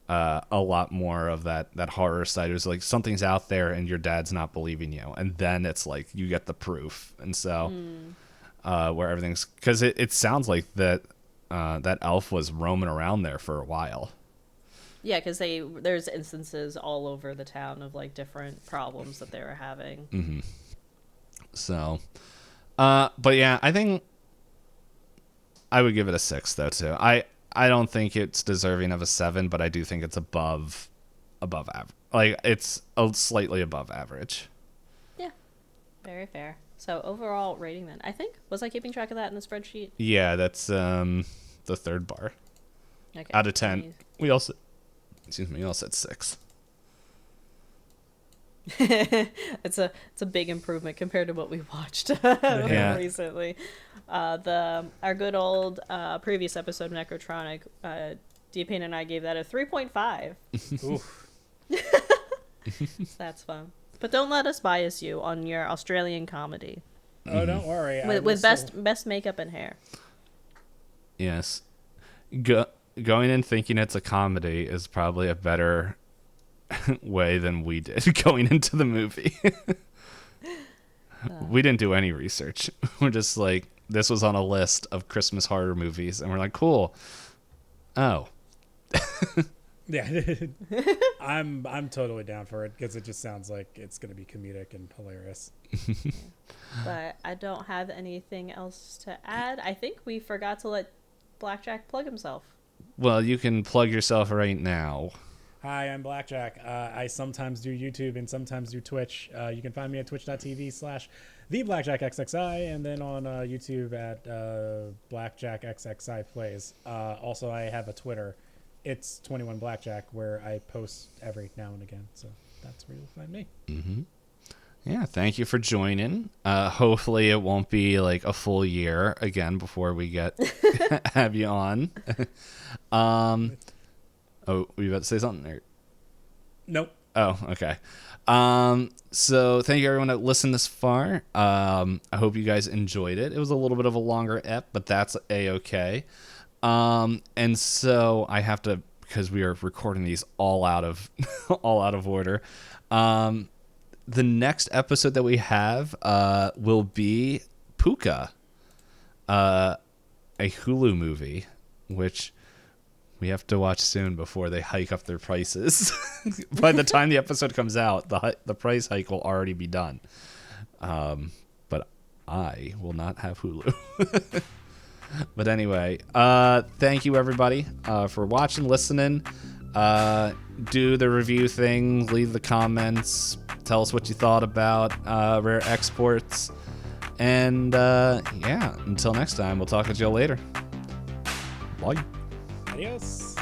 a lot more of that horror side. It was like, something's out there and your dad's not believing you. And then it's like, you get the proof. And so, where everything's, because it sounds like that elf was roaming around there for a while. Yeah, because there's instances all over the town of like different problems that they were having. Mm-hmm. So, but yeah, I think I would give it a 6 though too. I don't think it's deserving of a 7, but I do think it's above average. Like, it's slightly above average. Yeah, very fair. So overall rating then, I think, was I keeping track of that in the spreadsheet? Yeah, that's the third bar. Okay. Out of 10. We all said 6. It's a big improvement compared to what we watched recently. Our good old previous episode of Necrotronic, D-Payne and I gave that a 3.5. Oof. So that's fun. But don't let us bias you on your Australian comedy. Oh, don't worry. With best makeup and hair. Yes. Going in thinking it's a comedy is probably a better way than we did going into the movie. We didn't do any research. We're just like, this was on a list of Christmas horror movies, and we're like, cool. Oh. Yeah. I'm totally down for it because it just sounds like it's going to be comedic and hilarious. But I don't have anything else to add. I think we forgot to let Blackjack plug himself. Well, you can plug yourself right now. Hi, I'm Blackjack. I sometimes do YouTube and sometimes do Twitch. You can find me at twitch.tv/TheBlackjackXXI and then on YouTube at BlackjackXXI Plays. Also, I have a Twitter. It's 21 Blackjack, where I post every now and again. So that's where you'll find me. Mm-hmm. Yeah, thank you for joining. Hopefully it won't be like a full year again before we get have you on. Oh, were you about to say something? Or? Nope. Oh, okay. So thank you everyone that listened this far. I hope you guys enjoyed it. It was a little bit of a longer ep, but that's a-okay. And so I have to, because we are recording these all out of all out of order. The next episode that we have will be Puka, a Hulu movie, which we have to watch soon before they hike up their prices. By the time the episode comes out, the price hike will already be done. But I will not have Hulu. But anyway, thank you everybody for watching, listening. Do the review thing, leave the comments, tell us what you thought about Rare Exports. And yeah, until next time, we'll talk with you later. Bye. Adios.